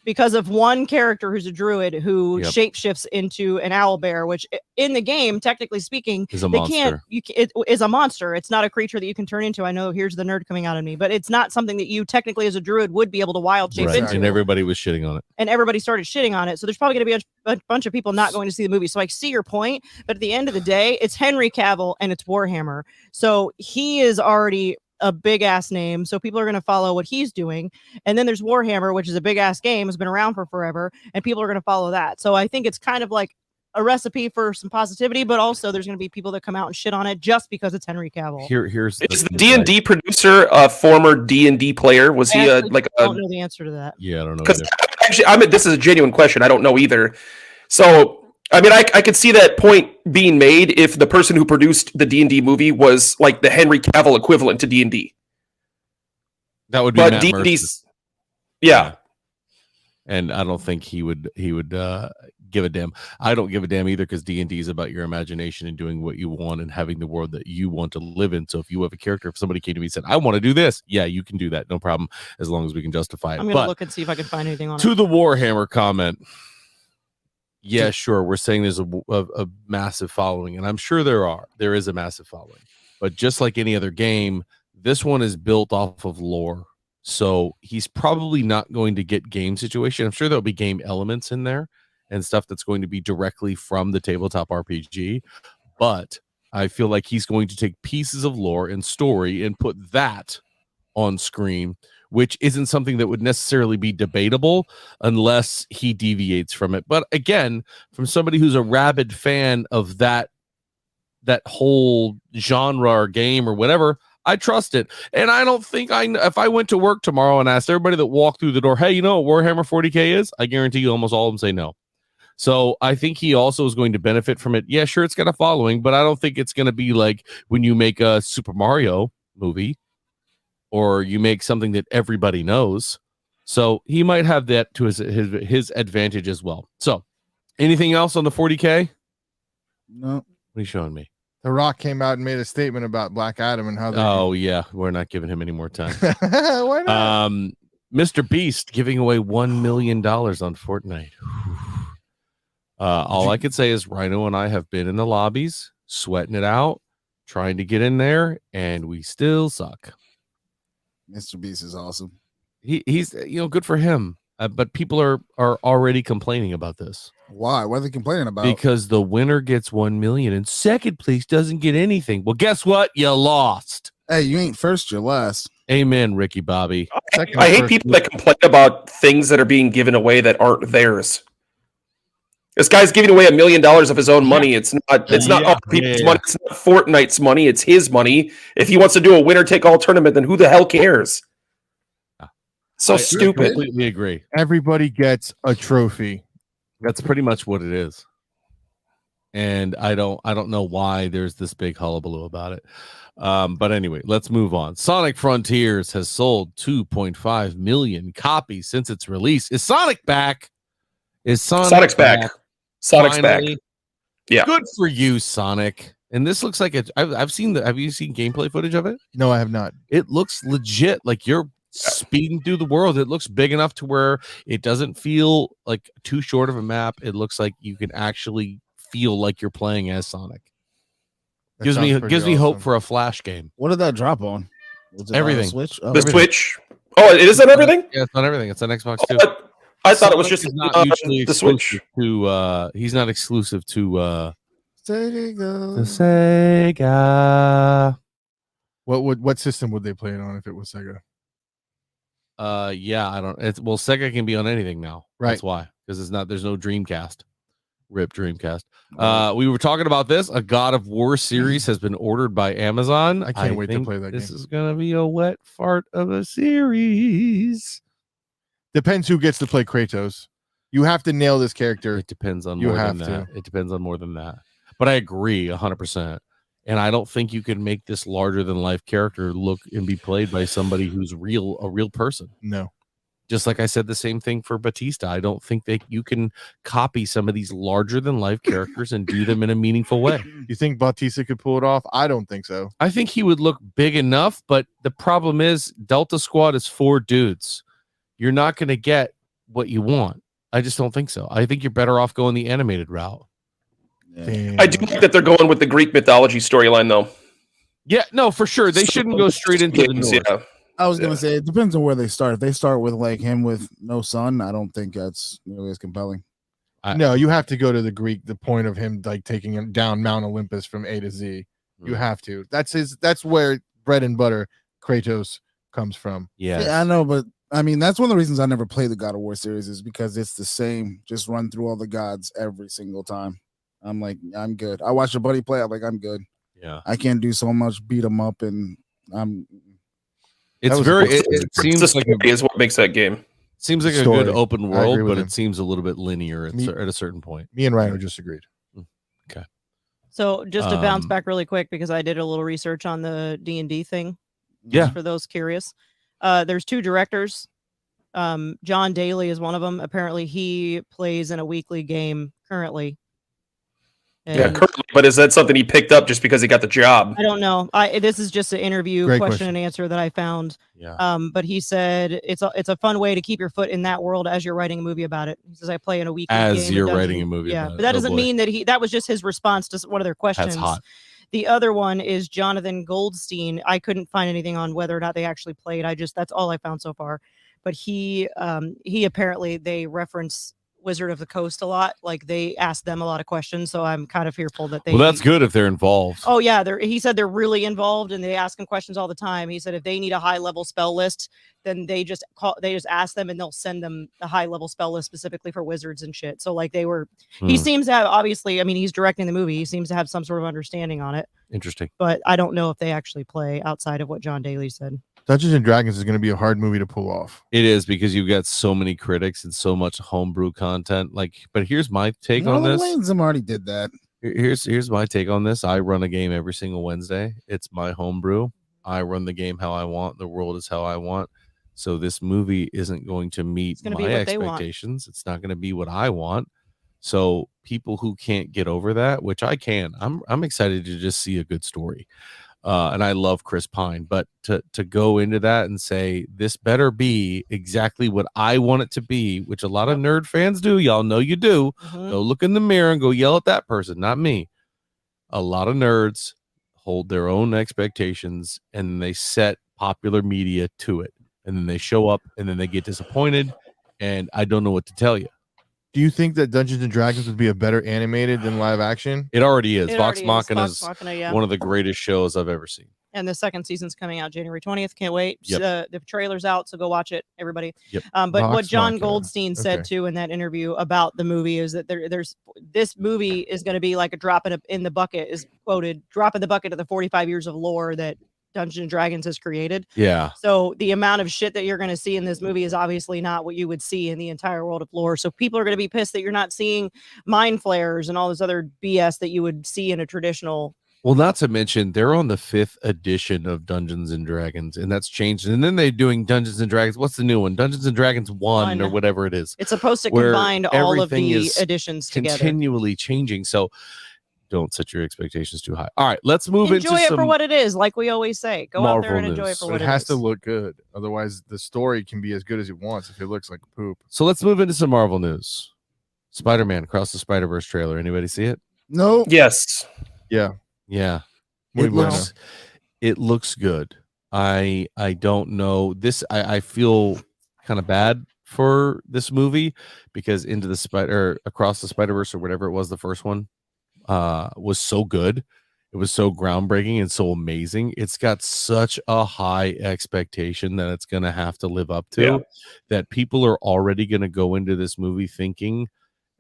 because of one character who's a druid who shapeshifts into an owlbear, which in the game, technically speaking, is a monster. It is a monster. It's not a creature that you can turn into. I know here's the nerd coming out of me, but it's not something that you technically as a druid would be able to wild shape into. And everybody was shitting on it. And everybody started shitting on it. So there's probably going to be a bunch of people not going to see the movie. So I see your point, but at the end of the day, it's Henry Cavill and it's Warhammer. So he is already a big ass name, so people are going to follow what he's doing. And then there's Warhammer, which is a big ass game, has been around for forever, and people are going to follow that. So I think it's kind of like a recipe for some positivity, but also there's going to be people that come out and shit on it just because it's Henry Cavill. Here's is the D&D producer a former D&D player? Was he I don't know the answer to that. Yeah, I don't know. Because actually, this is a genuine question. I don't know either. So I mean, I could see that point being made if the person who produced the D&D movie was like the Henry Cavill equivalent to D&D. That would be but Matt D&D's, yeah. And I don't think he would give a damn. I don't give a damn either because D&D is about your imagination and doing what you want and having the world that you want to live in. So if you have a character, if somebody came to me and said, I want to do this, yeah, you can do that. No problem, as long as we can justify it. I'm going to look and see if I can find anything on it. To the Warhammer comment. Yeah, sure. We're saying there's a massive following, and I'm sure there is a massive following. But just like any other game, this one is built off of lore. So he's probably not going to get game situation. I'm sure there'll be game elements in there, and stuff that's going to be directly from the tabletop RPG. But I feel like he's going to take pieces of lore and story and put that on screen, which isn't something that would necessarily be debatable unless he deviates from it. But again, from somebody who's a rabid fan of that whole genre or game or whatever, I trust it. And I don't think if I went to work tomorrow and asked everybody that walked through the door, hey, you know what Warhammer 40K is? I guarantee you almost all of them say no. So I think he also is going to benefit from it. Yeah, sure, it's got a following, but I don't think it's going to be like when you make a Super Mario movie or you make something that everybody knows. So he might have that to his advantage as well. So anything else on the 40K? No. What are you showing me? The Rock came out and made a statement about Black Adam and how they... Oh, yeah. We're not giving him any more time. Why not? Mr. Beast giving away $1 million on Fortnite. All I could say is Rhino and I have been in the lobbies, sweating it out, trying to get in there, and we still suck. Mr. Beast is awesome. He's good for him. But people are already complaining about this. Why? What are they complaining about? Because the winner gets 1 million and second place doesn't get anything. Well, guess what? You lost. Hey, you ain't first, you're last. Amen, Ricky Bobby. I hate people that complain about things that are being given away that aren't theirs. This guy's giving away $1 million of his own money. It's not other people's money. It's not Fortnite's money. It's his money. If he wants to do a winner-take-all tournament, then who the hell cares? So stupid. I completely agree. Everybody gets a trophy. That's pretty much what it is. And I don't know why there's this big hullabaloo about it. But anyway, let's move on. Sonic Frontiers has sold 2.5 million copies since its release. Is Sonic back? Sonic's back. Sonic's Finally? back. Yeah. Good for you, Sonic. And this looks like I've seen have you seen gameplay footage of it? No, I have not. It looks legit. Like you're speeding through the world. It looks big enough to where it doesn't feel like too short of a map. It looks like you can actually feel like you're playing as Sonic. Gives me hope for a Flash game. What did that drop on? Was it Everything. on Switch? The Switch. Oh, it is on everything? Yeah, it's on everything. It's on Xbox too. I thought it was just not usually the Switch. He's not exclusive to Sega. Sega. What system would they play it on if it was Sega? Yeah, I don't. Sega can be on anything now. Right. That's why, because there's no Dreamcast. Rip Dreamcast. We were talking about this. A God of War series has been ordered by Amazon. I can't wait to play that game. This is gonna be a wet fart of a series. Depends who gets to play Kratos. You have to nail this character. It depends on more than that. It depends on more than that. But I agree 100%. And I don't think you can make this larger than life character look and be played by somebody who's a real person. No. Just like I said the same thing for Batista. I don't think that you can copy some of these larger than life characters and do them in a meaningful way. You think Batista could pull it off? I don't think so. I think he would look big enough, but the problem is Delta Squad is 4 dudes. You're not going to get what you want. I just don't think so. I think you're better off going the animated route. Yeah. I do think that they're going with the Greek mythology storyline, though. Yeah, no, for sure. They shouldn't go straight into the North. Yeah. I was gonna say it depends on where they start. If they start with like him with no son, I don't think that's nearly as compelling. No, you have to go to the Greek. The point of him like taking him down Mount Olympus from A to Z. You have to. That's where bread and butter Kratos comes from. Yeah, I know, but I mean that's one of the reasons I never play the God of War series is because it's the same. Just run through all the gods every single time. I'm like, I'm good. I watch a buddy play. I'm like, I'm good. Yeah, I can't do so much beat them up, and I'm. It's very. It seems like is what makes that game. Seems like a good open world, but it seems a little bit linear at a certain point. Me and Ryan just agreed. Okay. So just to bounce back really quick because I did a little research on the D&D thing. Yeah. For those curious, there's 2 directors. John Daly is one of them. Apparently, he plays in a weekly game currently. And currently, but is that something he picked up just because he got the job? I don't know. This is just an interview question and answer that I found. Yeah. But he said it's a fun way to keep your foot in that world as you're writing a movie about it. He says I play in a weekly game. As you're writing a movie. Yeah, about but that it. doesn't mean that that was just his response to one of their questions. That's hot. The other one is Jonathan Goldstein. I couldn't find anything on whether or not they actually played. That's all I found so far. But he apparently they reference Wizard of the Coast a lot. Like they ask them a lot of questions, so I'm kind of fearful that they. Well, that's good if they're involved. Oh yeah, he said they're really involved and they ask them questions all the time. He said if they need a high level spell list, then they just ask them and they'll send them a high level spell list specifically for wizards and shit. So like he seems to have, obviously, I mean, he's directing the movie. He seems to have some sort of understanding on it. Interesting. But I don't know if they actually play outside of what John Daly said. Dungeons and Dragons is going to be a hard movie to pull off. It is, because you've got so many critics and so much homebrew content. Like, but here's my take on this. Lanesum already did that. Here's my take on this. I run a game every single Wednesday. It's my homebrew. I run the game how I want. The world is how I want. So this movie isn't going to meet my expectations. It's not going to be what I want. So people who can't get over that, which I can, I'm excited to just see a good story. And I love Chris Pine, but to go into that and say this better be exactly what I want it to be, which a lot of nerd fans do. Y'all know you do. Go look in the mirror and go yell at that person, not me. A lot of nerds hold their own expectations and they set popular media to it. And then they show up and then they get disappointed. And I don't know what to tell you. Do you think that Dungeons and Dragons would be a better animated than live action? It already is. Vox Machina is one of the greatest shows I've ever seen. And the second season's coming out January 20th. Can't wait. Yep. The trailer's out, so go watch it, everybody. Yep. But what John Goldstein said too in that interview about the movie is that there's this movie is going to be like a drop in the bucket, is quoted, drop in the bucket of the 45 years of lore that Dungeons and Dragons has created. Yeah. So the amount of shit that you're going to see in this movie is obviously not what you would see in the entire world of lore. So people are going to be pissed that you're not seeing mind flayers and all this other BS that you would see in a traditional. Well, not to mention they're on the 5th edition of Dungeons and Dragons, and that's changed. And then they're doing Dungeons and Dragons. What's the new one? Dungeons and Dragons 1 or whatever it is. It's supposed to combine all of the editions together. Continually changing. So don't set your expectations too high. All right, let's move into enjoy it for what it is, like we always say. Go out there and enjoy it for what it is. It has to look good. Otherwise, the story can be as good as it wants if it looks like poop. So let's move into some Marvel news. Spider-Man Across the Spider-Verse trailer. Anybody see it? No. Yes. Yeah. Yeah. It looks good. I don't know. I feel kind of bad for this movie because Across the Spider-Verse or whatever it was, the first one, was so good. It was so groundbreaking and so amazing. It's got such a high expectation that it's going to have to live up to, that people are already going to go into this movie thinking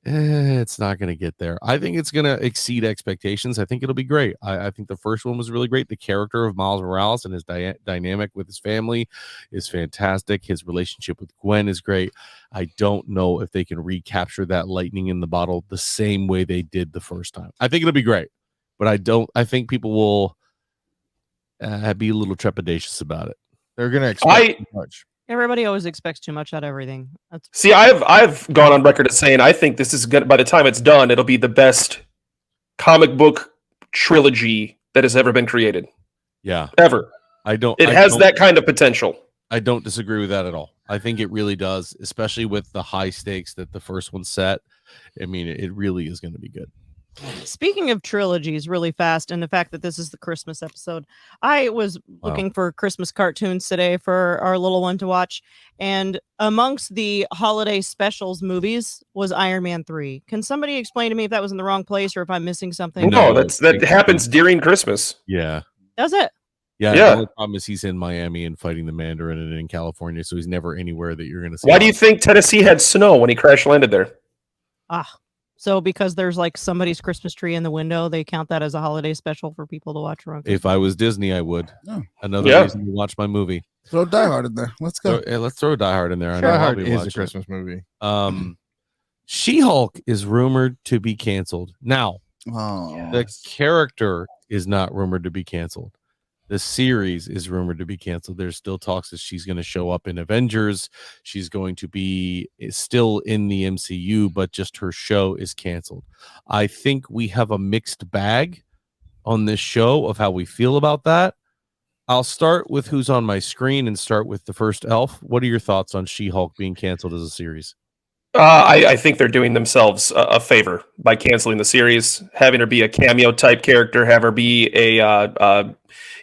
it's not going to get there. I think it's going to exceed expectations. I think it'll be great. I think the first one was really great. The character of Miles Morales and his dynamic with his family is fantastic. His relationship with Gwen is great. I don't know if they can recapture that lightning in the bottle the same way they did the first time. I think it'll be great, but I think people will be a little trepidatious about it. They're going to expect too much. Everybody always expects too much out of everything. See, I've gone on record as saying I think this is good. By the time it's done, it'll be the best comic book trilogy that has ever been created. Yeah, ever. It has that kind of potential. I don't disagree with that at all. I think it really does, especially with the high stakes that the first one set. I mean, it really is going to be good. Speaking of trilogies really fast, and the fact that this is the Christmas episode, I was looking for Christmas cartoons today for our little one to watch, and amongst the holiday specials movies was Iron Man 3. Can somebody explain to me if that was in the wrong place or if I'm missing something? No, that happens during Christmas. Yeah. Does it? Yeah. The only problem is he's in Miami and fighting the Mandarin and in California, so he's never anywhere that you're going to see. Why do you think Tennessee had snow when he crash landed there? So because there's like somebody's Christmas tree in the window, they count that as a holiday special for people to watch around Christmas. If I was Disney, I would. Another reason to watch my movie. Throw Die Hard in there. Let's go. Let's throw Die Hard in there. Die Hard is a Christmas movie. She-Hulk is rumored to be canceled. Now, the character is not rumored to be canceled. The series is rumored to be canceled. There's still talks that she's going to show up in Avengers. She's going to be still in the MCU, but just her show is canceled. I think we have a mixed bag on this show of how we feel about that. I'll start with who's on my screen and start with the first elf. What are your thoughts on She-Hulk being canceled as a series? I think they're doing themselves a favor by canceling the series, having her be a cameo type character, have her be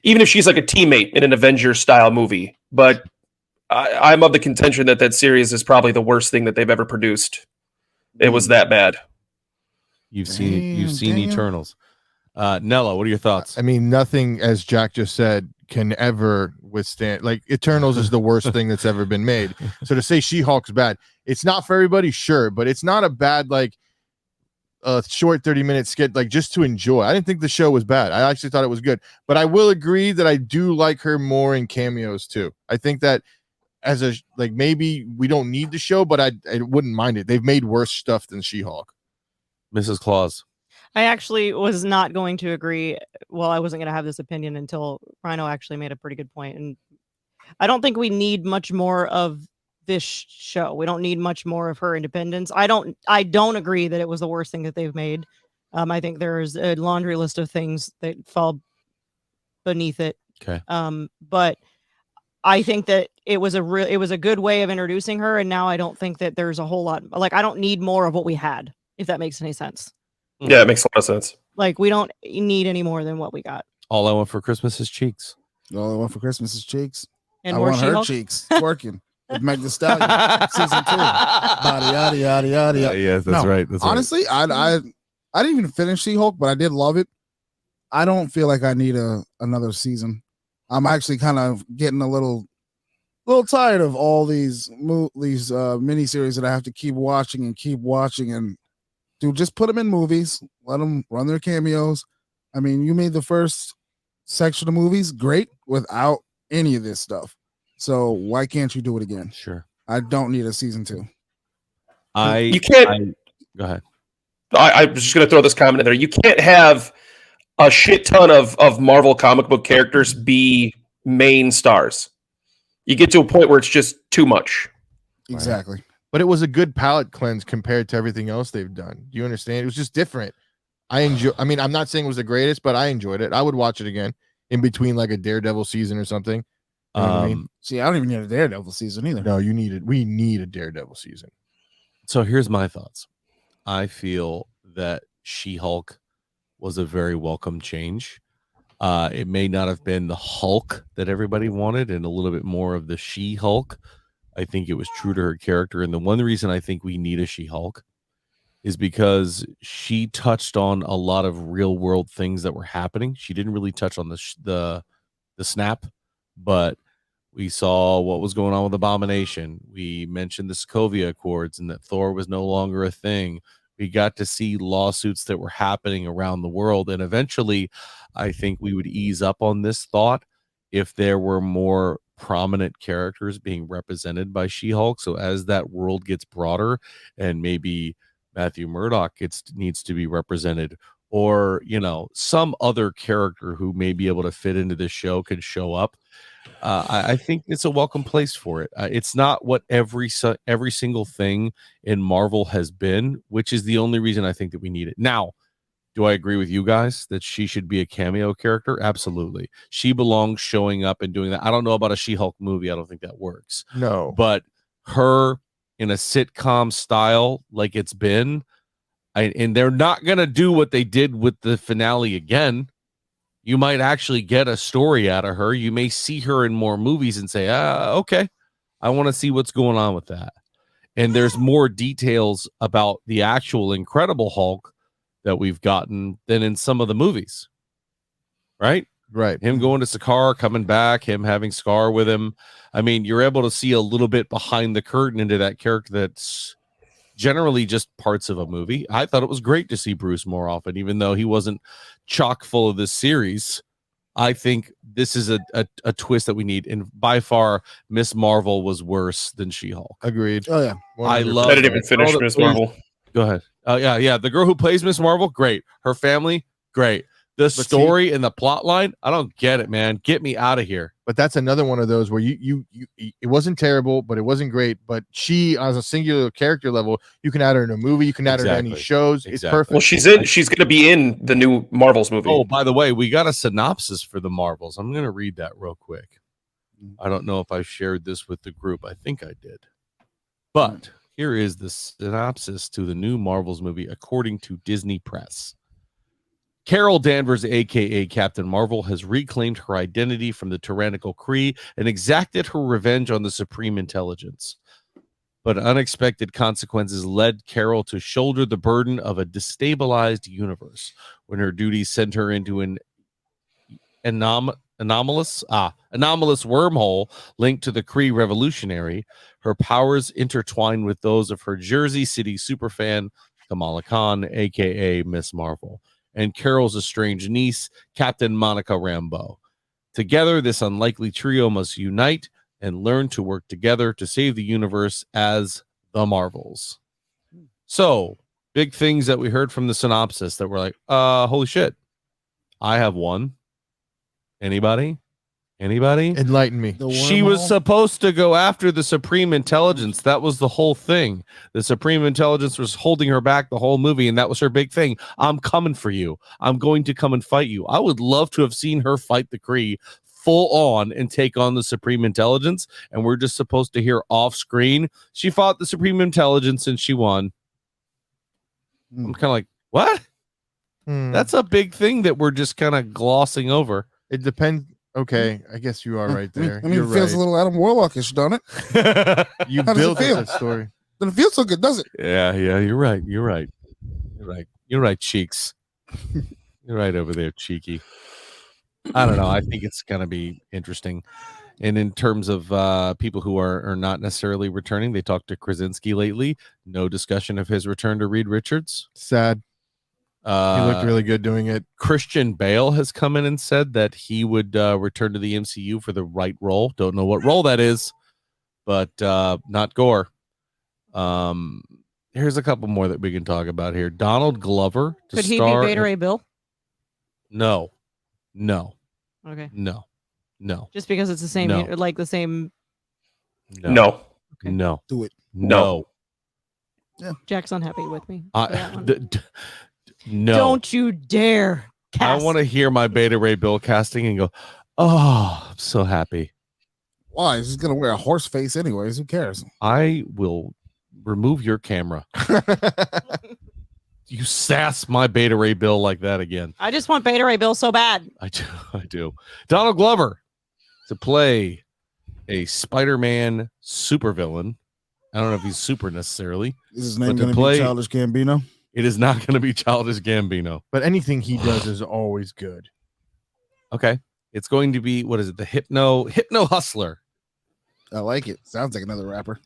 even if she's like a teammate in an Avengers style movie. But I'm of the contention that series is probably the worst thing that they've ever produced. It was that bad. You've seen Eternals. Nella, what are your thoughts? I mean, nothing, as Jack just said, can ever withstand. Like, Eternals is the worst thing that's ever been made. So to say She-Hulk's bad, it's not for everybody, sure, but it's not a bad, like, a short 30-minute skit, like, just to enjoy. I didn't think the show was bad. I actually thought it was good. But I will agree that I do like her more in cameos too. I think that as a, like, maybe we don't need the show, but I wouldn't mind it. They've made worse stuff than She-Hulk. Mrs. Claus. I actually was not going to agree. Well, I wasn't going to have this opinion until Rhino actually made a pretty good point. And I don't think we need much more of this show. We don't need much more of her independence. I don't agree that it was the worst thing that they've made. I think there's a laundry list of things that fall beneath it. Okay. But I think that it was a good way of introducing her. And now I don't think that there's a whole lot, like, I don't need more of what we had, if that makes any sense. Yeah, it makes a lot of sense. Like, we don't need any more than what we got. All I want for Christmas is cheeks. All I want for Christmas is cheeks. And I want her cheeks twerking with Meg Thee Stallion season 2. Body yada yada yada. Yes, that's right. That's honestly, right. I didn't even finish She-Hulk, but I did love it. I don't feel like I need another season. I'm actually kind of getting a little tired of all these miniseries that I have to keep watching and. Dude, just put them in movies. Let them run their cameos. I mean, you made the first section of movies great without any of this stuff. So why can't you do it again? Sure. I don't need a season 2. You can't. Go ahead. I was just going to throw this comment in there. You can't have a shit ton of Marvel comic book characters be main stars. You get to a point where it's just too much. Exactly. Right. But it was a good palate cleanse compared to everything else they've done. Do you understand? It was just different. I mean, I'm not saying it was the greatest, but I enjoyed it. I would watch it again in between, like, a Daredevil season or something. You know what I mean? See, I don't even need a Daredevil season either. No, we need a Daredevil season. So here's my thoughts. I feel that She-Hulk was a very welcome change. It may not have been the Hulk that everybody wanted and a little bit more of the She-Hulk. I think it was true to her character. And the one reason I think we need a She-Hulk is because she touched on a lot of real world things that were happening. She didn't really touch on the snap, but we saw what was going on with Abomination. We mentioned the Sokovia Accords and that Thor was no longer a thing. We got to see lawsuits that were happening around the world. And eventually, I think we would ease up on this thought if there were more prominent characters being represented by She-Hulk. So as that world gets broader and maybe Matthew Murdock needs to be represented, or, you know, some other character who may be able to fit into this show can show up. I think it's a welcome place for it. It's not what every single thing in Marvel has been, which is the only reason I think that we need it. Now, do I agree with you guys that she should be a cameo character? Absolutely. She belongs showing up and doing that. I don't know about a She-Hulk movie. I don't think that works. No. But her in a sitcom style like it's been, and they're not going to do what they did with the finale again. You might actually get a story out of her. You may see her in more movies and say, okay, I want to see what's going on with that. And there's more details about the actual Incredible Hulk that we've gotten than in some of the movies. Right? Him going to Sakaar, coming back, him having Scar with him. I mean, you're able to see a little bit behind the curtain into that character that's generally just parts of a movie. I thought it was great to see Bruce more often, even though he wasn't chock full of this series. I think this is a twist that we need. And by far, Miss Marvel was worse than She-Hulk. Agreed. Oh, yeah. 100%. I didn't even finish Miss Marvel. Go ahead. Oh, yeah. The girl who plays Miss Marvel, great. Her family, great. The story and the plot line, I don't get it, man. Get me out of here. But that's another one of those where you it wasn't terrible, but it wasn't great. But she, as a singular character level, you can add her in a movie, you can add her in any shows. It's perfect. Well, she's going to be in the new Marvels movie. Oh, by the way, we got a synopsis for the Marvels. I'm going to read that real quick. I don't know if I shared this with the group. I think I did. But here is the synopsis to the new Marvels movie, according to Disney Press. Carol Danvers, a.k.a. Captain Marvel, has reclaimed her identity from the tyrannical Kree and exacted her revenge on the Supreme Intelligence. but unexpected consequences led Carol to shoulder the burden of a destabilized universe when her duties sent her into an anomalous wormhole linked to the Kree Revolutionary. Her powers intertwine with those of her Jersey City superfan, Kamala Khan, aka Miss Marvel, and Carol's estranged niece, Captain Monica Rambeau. Together, this unlikely trio must unite and learn to work together to save the universe as the Marvels. So, big things that we heard from the synopsis that were like, holy shit. I have one. Anybody? Enlighten me. She was supposed to go after the Supreme Intelligence. That was the whole thing. The Supreme Intelligence was holding her back the whole movie, and that was her big thing. I'm coming for you. I'm going to come and fight you. I would love to have seen her fight the Kree full on and take on the Supreme Intelligence, and we're just supposed to hear off screen, she fought the Supreme Intelligence and she won. I'm kind of like, what? That's a big thing that we're just kind of glossing over. It depends. Okay, I guess you are right there. I mean, it feels a little Adam Warlockish, don't it? You built that story. Doesn't feel so good, does it? Yeah, you're right. You're right, Cheeks. You're right over there, Cheeky. I don't know. I think it's going to be interesting. And in terms of people who are not necessarily returning, they talked to Krasinski lately. No discussion of his return to Reed Richards. Sad. He looked really good doing it. Christian Bale has come in and said that he would return to the MCU for the right role. Don't know what role that is, but not Gore. Here's a couple more that we can talk about here. Donald Glover. Could he be Beta Ray Bill? No. Okay. No. Just because it's the same, like the same. No. Okay. No. Do it. No. Yeah. Jack's unhappy with me. No. Don't you dare cast. I want to hear my Beta Ray Bill casting and go, oh, I'm so happy. Why? He's going to wear a horse face anyways. Who cares? I will remove your camera. You sass my Beta Ray Bill like that again. I just want Beta Ray Bill so bad. I do. Donald Glover to play a Spider-Man supervillain. I don't know if he's super necessarily. Is his name going to be Childish Gambino? It is not going to be Childish Gambino. But anything he does is always good. Okay. It's going to be, what is it? The Hypno Hustler. I like it. Sounds like another rapper.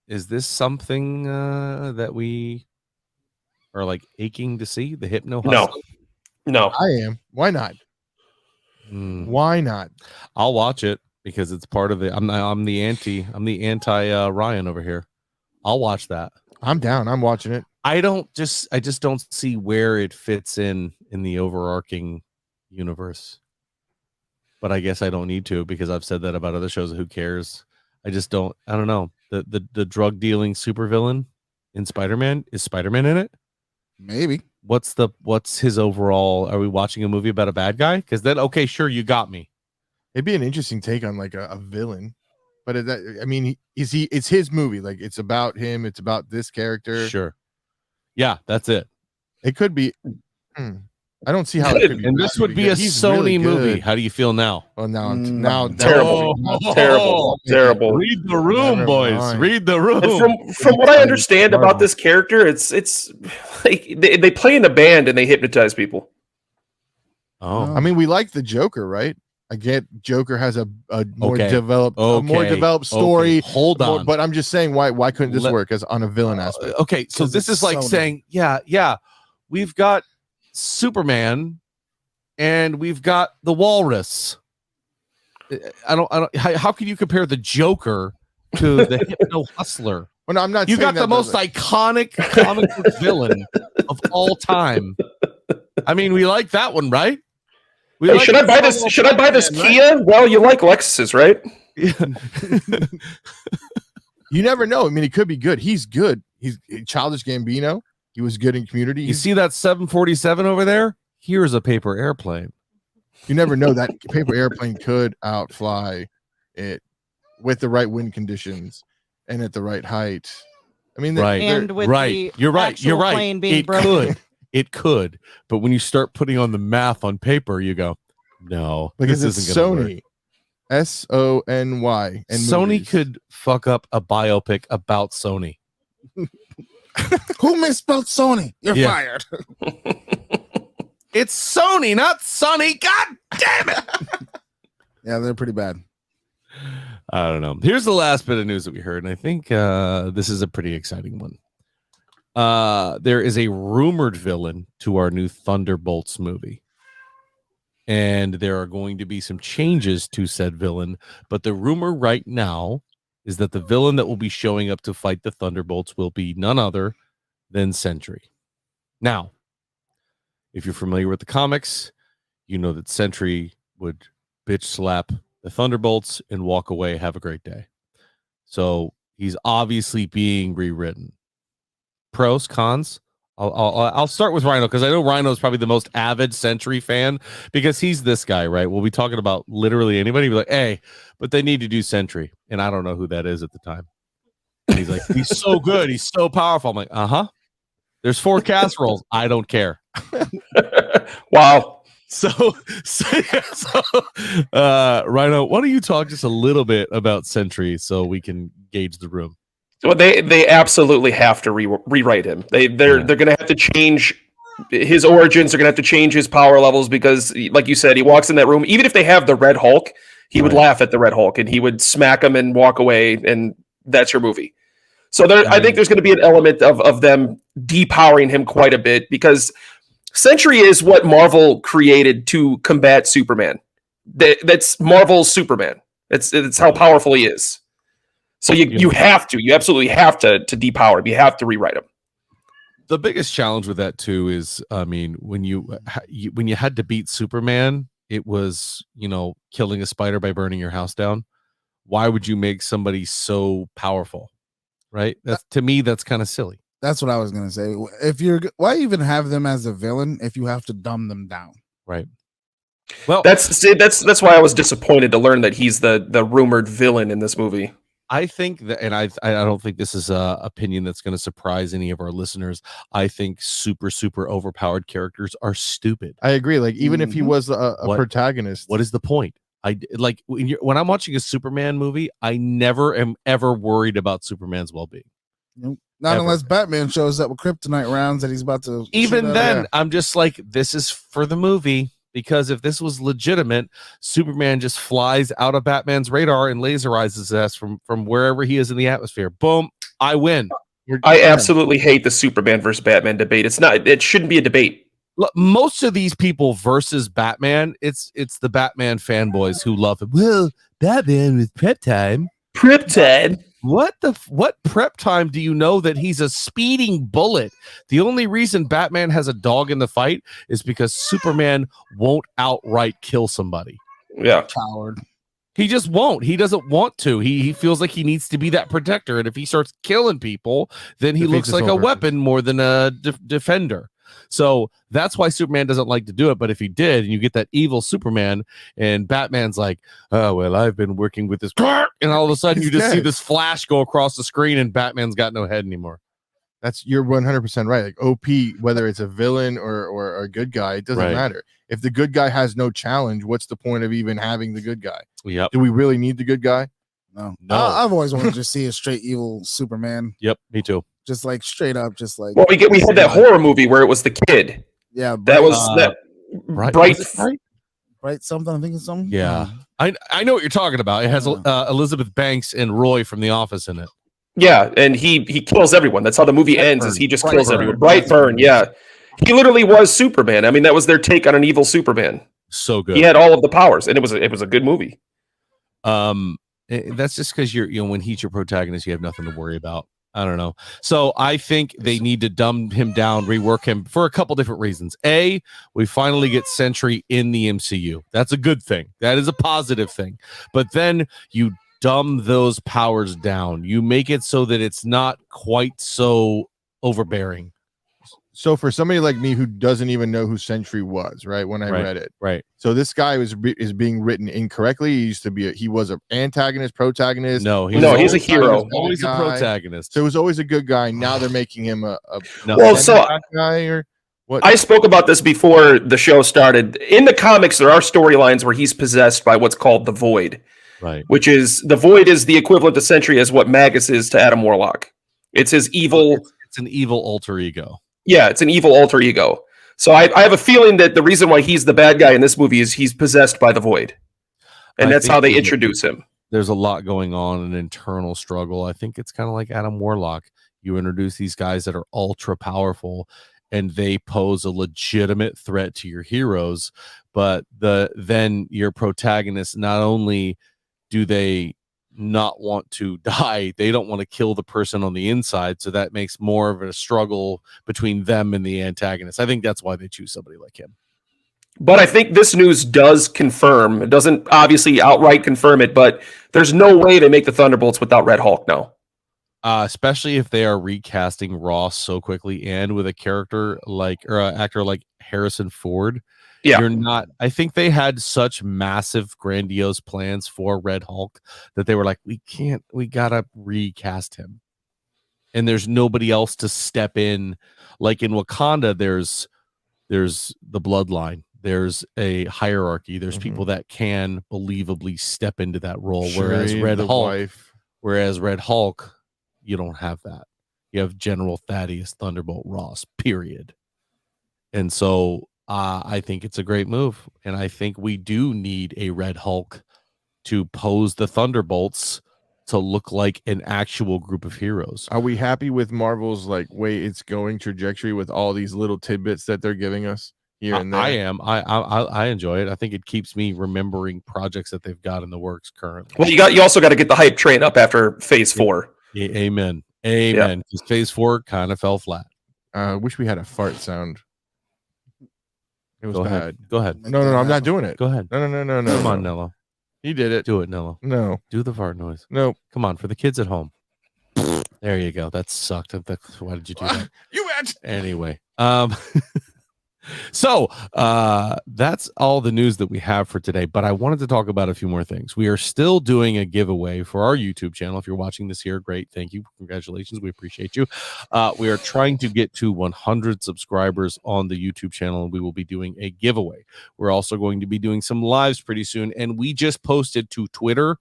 Is this something that we are like aching to see? The Hypno Hustler? No. I am. Why not? Why not? I'll watch it because it's part of the I'm the anti Ryan over here. I'll watch that. I'm down. I'm watching it. I just don't see where it fits in the overarching universe. But I guess I don't need to because I've said that about other shows. Who cares? I don't know. The drug dealing supervillain in Spider-Man, is Spider-Man in it? Maybe. What's his overall? Are we watching a movie about a bad guy? Because then, okay, sure, you got me. It'd be an interesting take on like a villain. But it's his movie. Like it's about him. It's about this character. Sure. Yeah, that's it. It could be. I don't see how it could be. And this would be a Sony movie. How do you feel now? Oh, now terrible. Terrible. Read the room, boys. Read the room. And from what I understand about this character, it's like they play in a band and they hypnotize people. Oh, I mean, we like the Joker, right? I get Joker has a more developed story. Okay. Hold on, but I'm just saying why couldn't this work as on a villain aspect? Okay, so this is like saying, yeah, we've got Superman and we've got the Walrus. I don't. How can you compare the Joker to the Hypno Hustler? Well, no, I'm not. You got the most iconic comic book villain of all time. I mean, we like that one, right? Hey, should I buy this? Should I buy this Kia? Right? Well, you like Lexuses, right? Yeah. You never know. I mean, it could be good. He's good. He's Childish Gambino. He was good in Community. You see that 747 over there? Here's a paper airplane. You never know. That paper airplane could outfly it with the right wind conditions and at the right height. I mean, right. And with right. You're right. Plane being it could. It could, but when you start putting on the math on paper, you go, no, because this it's isn't gonna Sony. work. Sony. And Sony movies. could fuck up a biopic about Sony. Who misspelled Sony? You're fired. It's Sony, not Sonny. God damn it. Yeah, they're pretty bad. I don't know. Here's the last bit of news that we heard, and I think this is a pretty exciting one. There is a rumored villain to our new Thunderbolts movie. And there are going to be some changes to said villain. But the rumor right now is that the villain that will be showing up to fight the Thunderbolts will be none other than Sentry. Now, if you're familiar with the comics, you know that Sentry would bitch slap the Thunderbolts and walk away, have a great day. So he's obviously being rewritten. Pros, cons? I'll start with Rhino because I know Rhino is probably the most avid Sentry fan because he's this guy, right? We'll be talking about literally anybody. Be like, hey, but they need to do Sentry, and I don't know who that is at the time. And he's like, he's so good, he's so powerful. I'm like, There's 4 casseroles. I don't care. Wow. So, Rhino, why don't you talk just a little bit about Sentry so we can gauge the room? Well, they absolutely have to rewrite him. They're going to have to change his origins. They're going to have to change his power levels because, like you said, he walks in that room. Even if they have the Red Hulk, he would laugh at the Red Hulk and he would smack him and walk away, and that's your movie. So I think there's going to be an element of them depowering him quite a bit because Sentry is what Marvel created to combat Superman. That's Marvel's Superman. It's how powerful he is. So you absolutely have to depower him. You have to rewrite him. The biggest challenge with that too is, I mean, when you had to beat Superman, it was, killing a spider by burning your house down. Why would you make somebody so powerful? Right? To me, that's kind of silly. That's what I was gonna say. Why even have them as a villain if you have to dumb them down? Right. Well, that's why I was disappointed to learn that he's the rumored villain in this movie. I think that, and I don't think this is a opinion that's going to surprise any of our listeners. I think super, super overpowered characters are stupid. I agree. Like, even if he was a protagonist, what is the point? When I'm watching a Superman movie, I never am ever worried about Superman's well-being. Nope. Not unless Batman shows up with kryptonite rounds that he's about to. Even then, I'm just like, this is for the movie. Because if this was legitimate, Superman just flies out of Batman's radar and laserizes his ass from wherever he is in the atmosphere. Boom, I win. I absolutely hate the Superman versus Batman debate. It shouldn't be a debate. Look, most of these people versus Batman, it's the Batman fanboys who love him. Well, Batman with prep time. Prep time? What prep time do you know that he's a speeding bullet? The only reason Batman has a dog in the fight is because Superman won't outright kill somebody. Yeah. Coward. He just won't. He doesn't want to. He feels like he needs to be that protector. And if he starts killing people, then he looks like a weapon more than a defender. So that's why Superman doesn't like to do it. But if he did, and you get that evil Superman, and Batman's like, oh, well, I've been working with this. And all of a sudden, you just see this flash go across the screen, and Batman's got no head anymore. You're 100% right. Like, OP, whether it's a villain or a good guy, it doesn't matter. If the good guy has no challenge, what's the point of even having the good guy? Yep. Do we really need the good guy? No. I've always wanted to see a straight evil Superman. Yep, me too. Just like straight up, just like. Well, we had that horror movie where it was the kid. Yeah, that was that bright something. I think it's something. Yeah, I know what you're talking about. It has Elizabeth Banks and Roy from The Office in it. Yeah, and he kills everyone. That's how the movie ends. Is he just kills everyone? Brightburn. Yeah, he literally was Superman. I mean, that was their take on an evil Superman. So good. He had all of the powers, and it was a good movie. That's just because when he's your protagonist, you have nothing to worry about. I don't know. So I think they need to dumb him down, rework him for a couple different reasons. A, we finally get Sentry in the MCU. That's a good thing. That is a positive thing. But then you dumb those powers down. You make it so that it's not quite so overbearing. So for somebody like me who doesn't even know who Sentry was, right, when I read it, right. So this guy is being written incorrectly. He was an antagonist, protagonist. No, he's a hero. Always a protagonist. So he was always a good guy. Now they're making him a guy or what? I spoke about this before the show started. In the comics, there are storylines where he's possessed by what's called the Void. Right. which is the Void is the equivalent to Sentry as what Magus is to Adam Warlock. It's his evil. It's an evil alter ego. Yeah, it's an evil alter ego. So I have a feeling that the reason why he's the bad guy in this movie is he's possessed by the Void. And that's how they introduce him. There's a lot going on, an internal struggle. I think it's kind of like Adam Warlock. You introduce these guys that are ultra powerful and they pose a legitimate threat to your heroes, but then your protagonists, not only do they not want to die, they don't want to kill the person on the inside, so that makes more of a struggle between them and the antagonist. I think that's why they choose somebody like him. But I think this news does confirm, it doesn't obviously outright confirm it, but there's no way to make the Thunderbolts without Red Hulk now. Especially if they are recasting Ross so quickly and with a character like, or an actor like Harrison Ford. Yeah. You're not, I think they had such massive, grandiose plans for Red Hulk that they were like, we gotta recast him. And there's nobody else to step in. Like in Wakanda, there's the bloodline. There's a hierarchy. There's people that can believably step into that role. Whereas Red Hulk, you don't have that. You have General Thaddeus Thunderbolt Ross, period. And so I think it's a great move. And I think we do need a Red Hulk to pose the Thunderbolts to look like an actual group of heroes. Are we happy with Marvel's way it's going trajectory with all these little tidbits that they're giving us here and there? I am. I enjoy it. I think it keeps me remembering projects that they've got in the works currently. Well, you also got to get the hype train up after Phase 4. Yeah, amen. Because Phase 4 kind of fell flat. Wish we had a fart sound. It was Go bad. ahead. Go ahead. No, I'm not doing it. Go ahead. No. Come on, Nello. He did it. Do it, Nello. No. Do the fart noise. No. Come on, for the kids at home. There you go. That sucked. Why did you do that? You went. Anyway, so that's all the news that we have for today, but I wanted to talk about a few more things. We are still doing a giveaway for our YouTube channel. If you're watching this here, great. Thank you. Congratulations. We appreciate you. We are trying to get to 100 subscribers on the YouTube channel, and we will be doing a giveaway. We're also going to be doing some lives pretty soon, and we just posted to Twitter,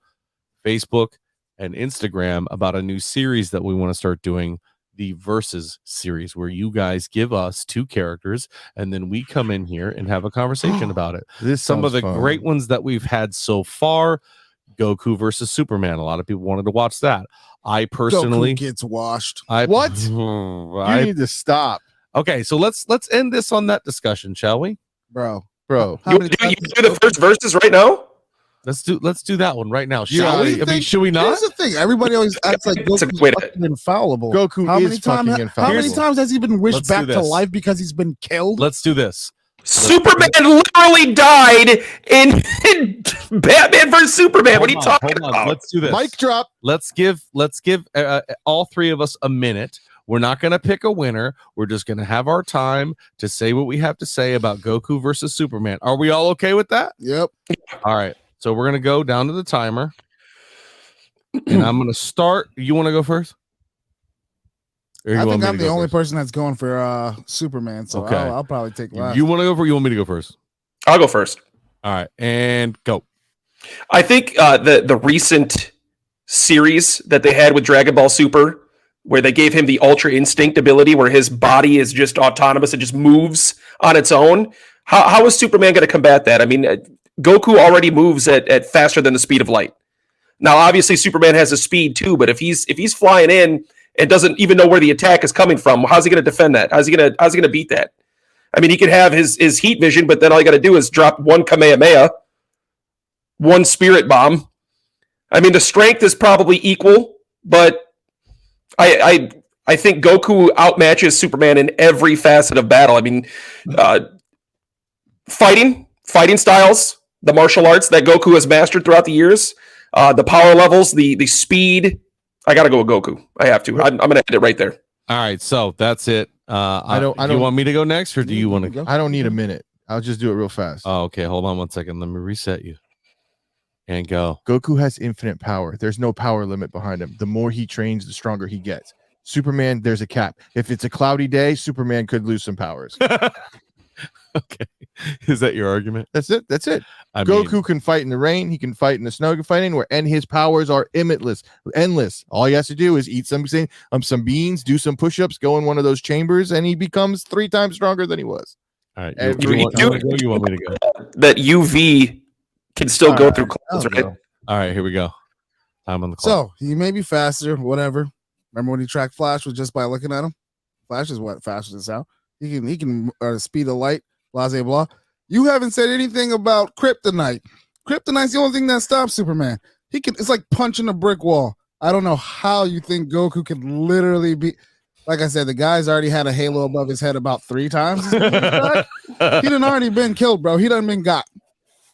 Facebook, and Instagram about a new series that we want to start doing, the Versus series, where you guys give us 2 characters and then we come in here and have a conversation about it. Some of the great ones that we've had so far: Goku versus Superman. A lot of people wanted to watch that. I personally Goku gets washed. You need to stop. Okay, so let's end this on that discussion, shall we, bro? You do the first Versus right now? Let's do that one right now, shall we? I mean, should we not? Here's the thing: everybody always acts like Goku's fucking infallible. Goku is fucking infallible. How many times has he been wished back to life because he's been killed? Let's do this. Superman literally died in Batman vs Superman. What are you talking about? Let's do this. Mic drop. Let's give all 3 of us a minute. We're not going to pick a winner. We're just going to have our time to say what we have to say about Goku versus Superman. Are we all okay with that? Yep. All right. So we're going to go down to the timer. And I'm going to start. You want to go first? I think I'm the only person that's going for Superman, so okay. I'll probably take last. You want to go for? You want me to go first? I'll go first. All right, and go. I think the recent series that they had with Dragon Ball Super, where they gave him the Ultra Instinct ability, where his body is just autonomous and just moves on its own. How is Superman going to combat that? I mean, Goku already moves at faster than the speed of light. Now, obviously, Superman has a speed too, but if he's flying in and doesn't even know where the attack is coming from, how's he going to defend that? How's he going to beat that? I mean, he could have his heat vision, but then all you got to do is drop one Kamehameha, one Spirit Bomb. I mean, the strength is probably equal, but I think Goku outmatches Superman in every facet of battle. I mean, fighting styles, the martial arts that Goku has mastered throughout the years, the power levels, the speed. I got to go with Goku. I have to. I'm going to end it right there. All right, so that's it. I don't. You want me to go next, or do you want to go? I don't need a minute. I'll just do it real fast. Oh, okay. Hold on 1 second. Let me reset you. And go. Goku has infinite power. There's no power limit behind him. The more he trains, the stronger he gets. Superman, there's a cap. If it's a cloudy day, Superman could lose some powers. Okay. Is that your argument? That's it. That's it. Goku can fight in the rain. He can fight in the snow. He can fight anywhere, and his powers are endless. All he has to do is eat some beans, do some push-ups, go in one of those chambers, and he becomes 3 times stronger than he was. All right, you want me to go? That UV can still go through clouds, right? All right, here we go. I'm on the clock. So he may be faster, whatever. Remember when he tracked Flash with just by looking at him? Flash is what faster than sound. He can speed of light. Blah blah blah. You haven't said anything about kryptonite. Kryptonite's the only thing that stops Superman. It's like punching a brick wall. I don't know how you think Goku could literally be. Like I said, the guy's already had a halo above his head about 3 times. He done already been killed, bro. He done been got.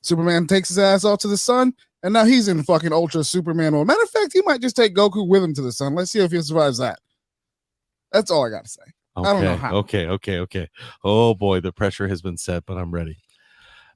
Superman takes his ass off to the sun, and now he's in fucking Ultra Superman mode. Matter of fact, he might just take Goku with him to the sun. Let's see if he survives that. That's all I got to say. Okay, I don't know how. Okay. Oh boy, the pressure has been set, but I'm ready.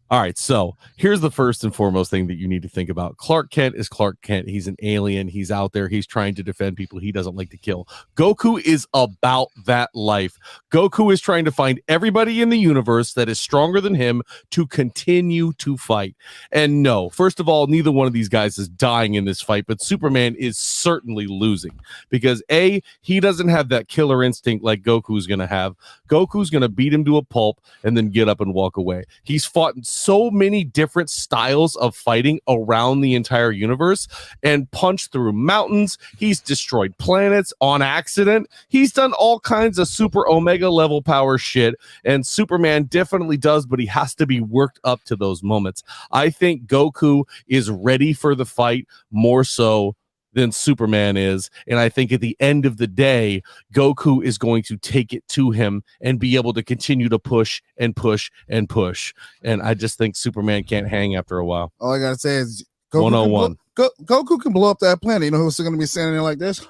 All right, so here's the first and foremost thing that you need to think about. Clark Kent is Clark Kent. He's an alien. He's out there. He's trying to defend people he doesn't like to kill. Goku is about that life. Goku is trying to find everybody in the universe that is stronger than him to continue to fight. And no, first of all, neither one of these guys is dying in this fight, but Superman is certainly losing because A, he doesn't have that killer instinct like Goku's going to have. Goku's going to beat him to a pulp and then get up and walk away. He's fought in so many different styles of fighting around the entire universe and punched through mountains. He's destroyed planets on accident. He's done all kinds of super omega level power shit, and Superman definitely does, but he has to be worked up to those moments. I think Goku is ready for the fight more so than Superman is, and I think at the end of the day, Goku is going to take it to him and be able to continue to push and push and push. And I just think Superman can't hang after a while. All I gotta say is Goku 101. Goku can blow up that planet. You know who's still gonna be standing there like this?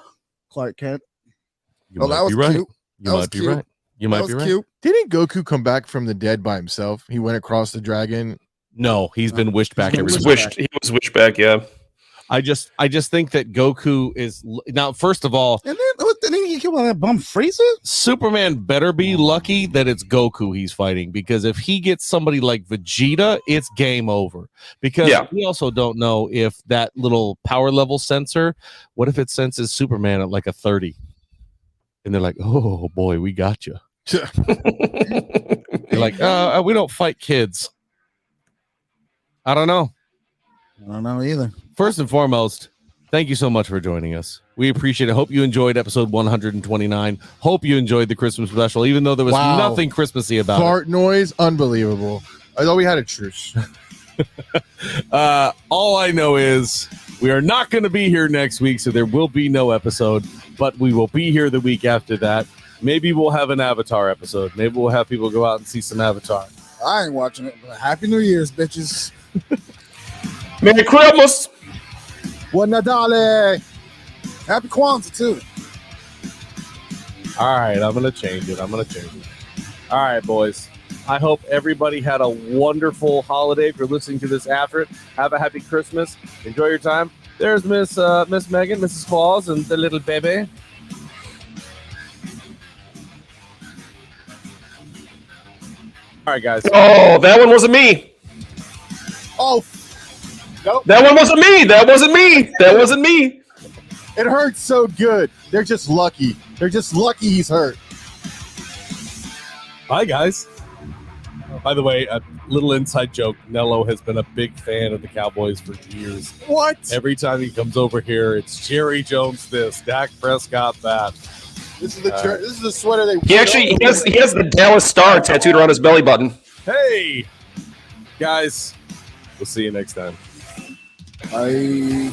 Clark Kent. That was right. Cute. You might be right. You might be right. Cute. Didn't Goku come back from the dead by himself? He went across the dragon. No, he's been wished back. He was wished back. Yeah. I just think that Goku is now. First of all, and then he killed by that bum Frieza. Superman better be lucky that it's Goku he's fighting, because if he gets somebody like Vegeta, it's game over. Because we also don't know if that little power level sensor, what if it senses Superman at like a 30, and they're like, "Oh boy, we got you." You're like, we don't fight kids. I don't know. I don't know either. First and foremost, thank you so much for joining us. We appreciate it. Hope you enjoyed episode 129. Hope you enjoyed the Christmas special, even though there was nothing Christmassy about Fart noise, unbelievable. I thought we had a truce. All I know is we are not going to be here next week, so there will be no episode, but we will be here the week after that. Maybe we'll have an Avatar episode. Maybe we'll have people go out and see some Avatar. I ain't watching it, but Happy New Year's, bitches. Merry Christmas. What Nadale? Happy Kwanzaa too. All right, I'm gonna change it. All right, boys. I hope everybody had a wonderful holiday. If you're listening to this after it, have a happy Christmas. Enjoy your time. There's Miss Megan, Mrs. Claus, and the little baby. All right, guys. Oh, that one wasn't me. Oh. Nope. That one wasn't me. That wasn't me. It hurts so good. They're just lucky. He's hurt. Bye, guys. By the way, a little inside joke. Nello has been a big fan of the Cowboys for years. What? Every time he comes over here, it's Jerry Jones this, Dak Prescott that. This is the sweater they. He has the Dallas Star tattooed around his belly button. Hey, guys. We'll see you next time. Bye.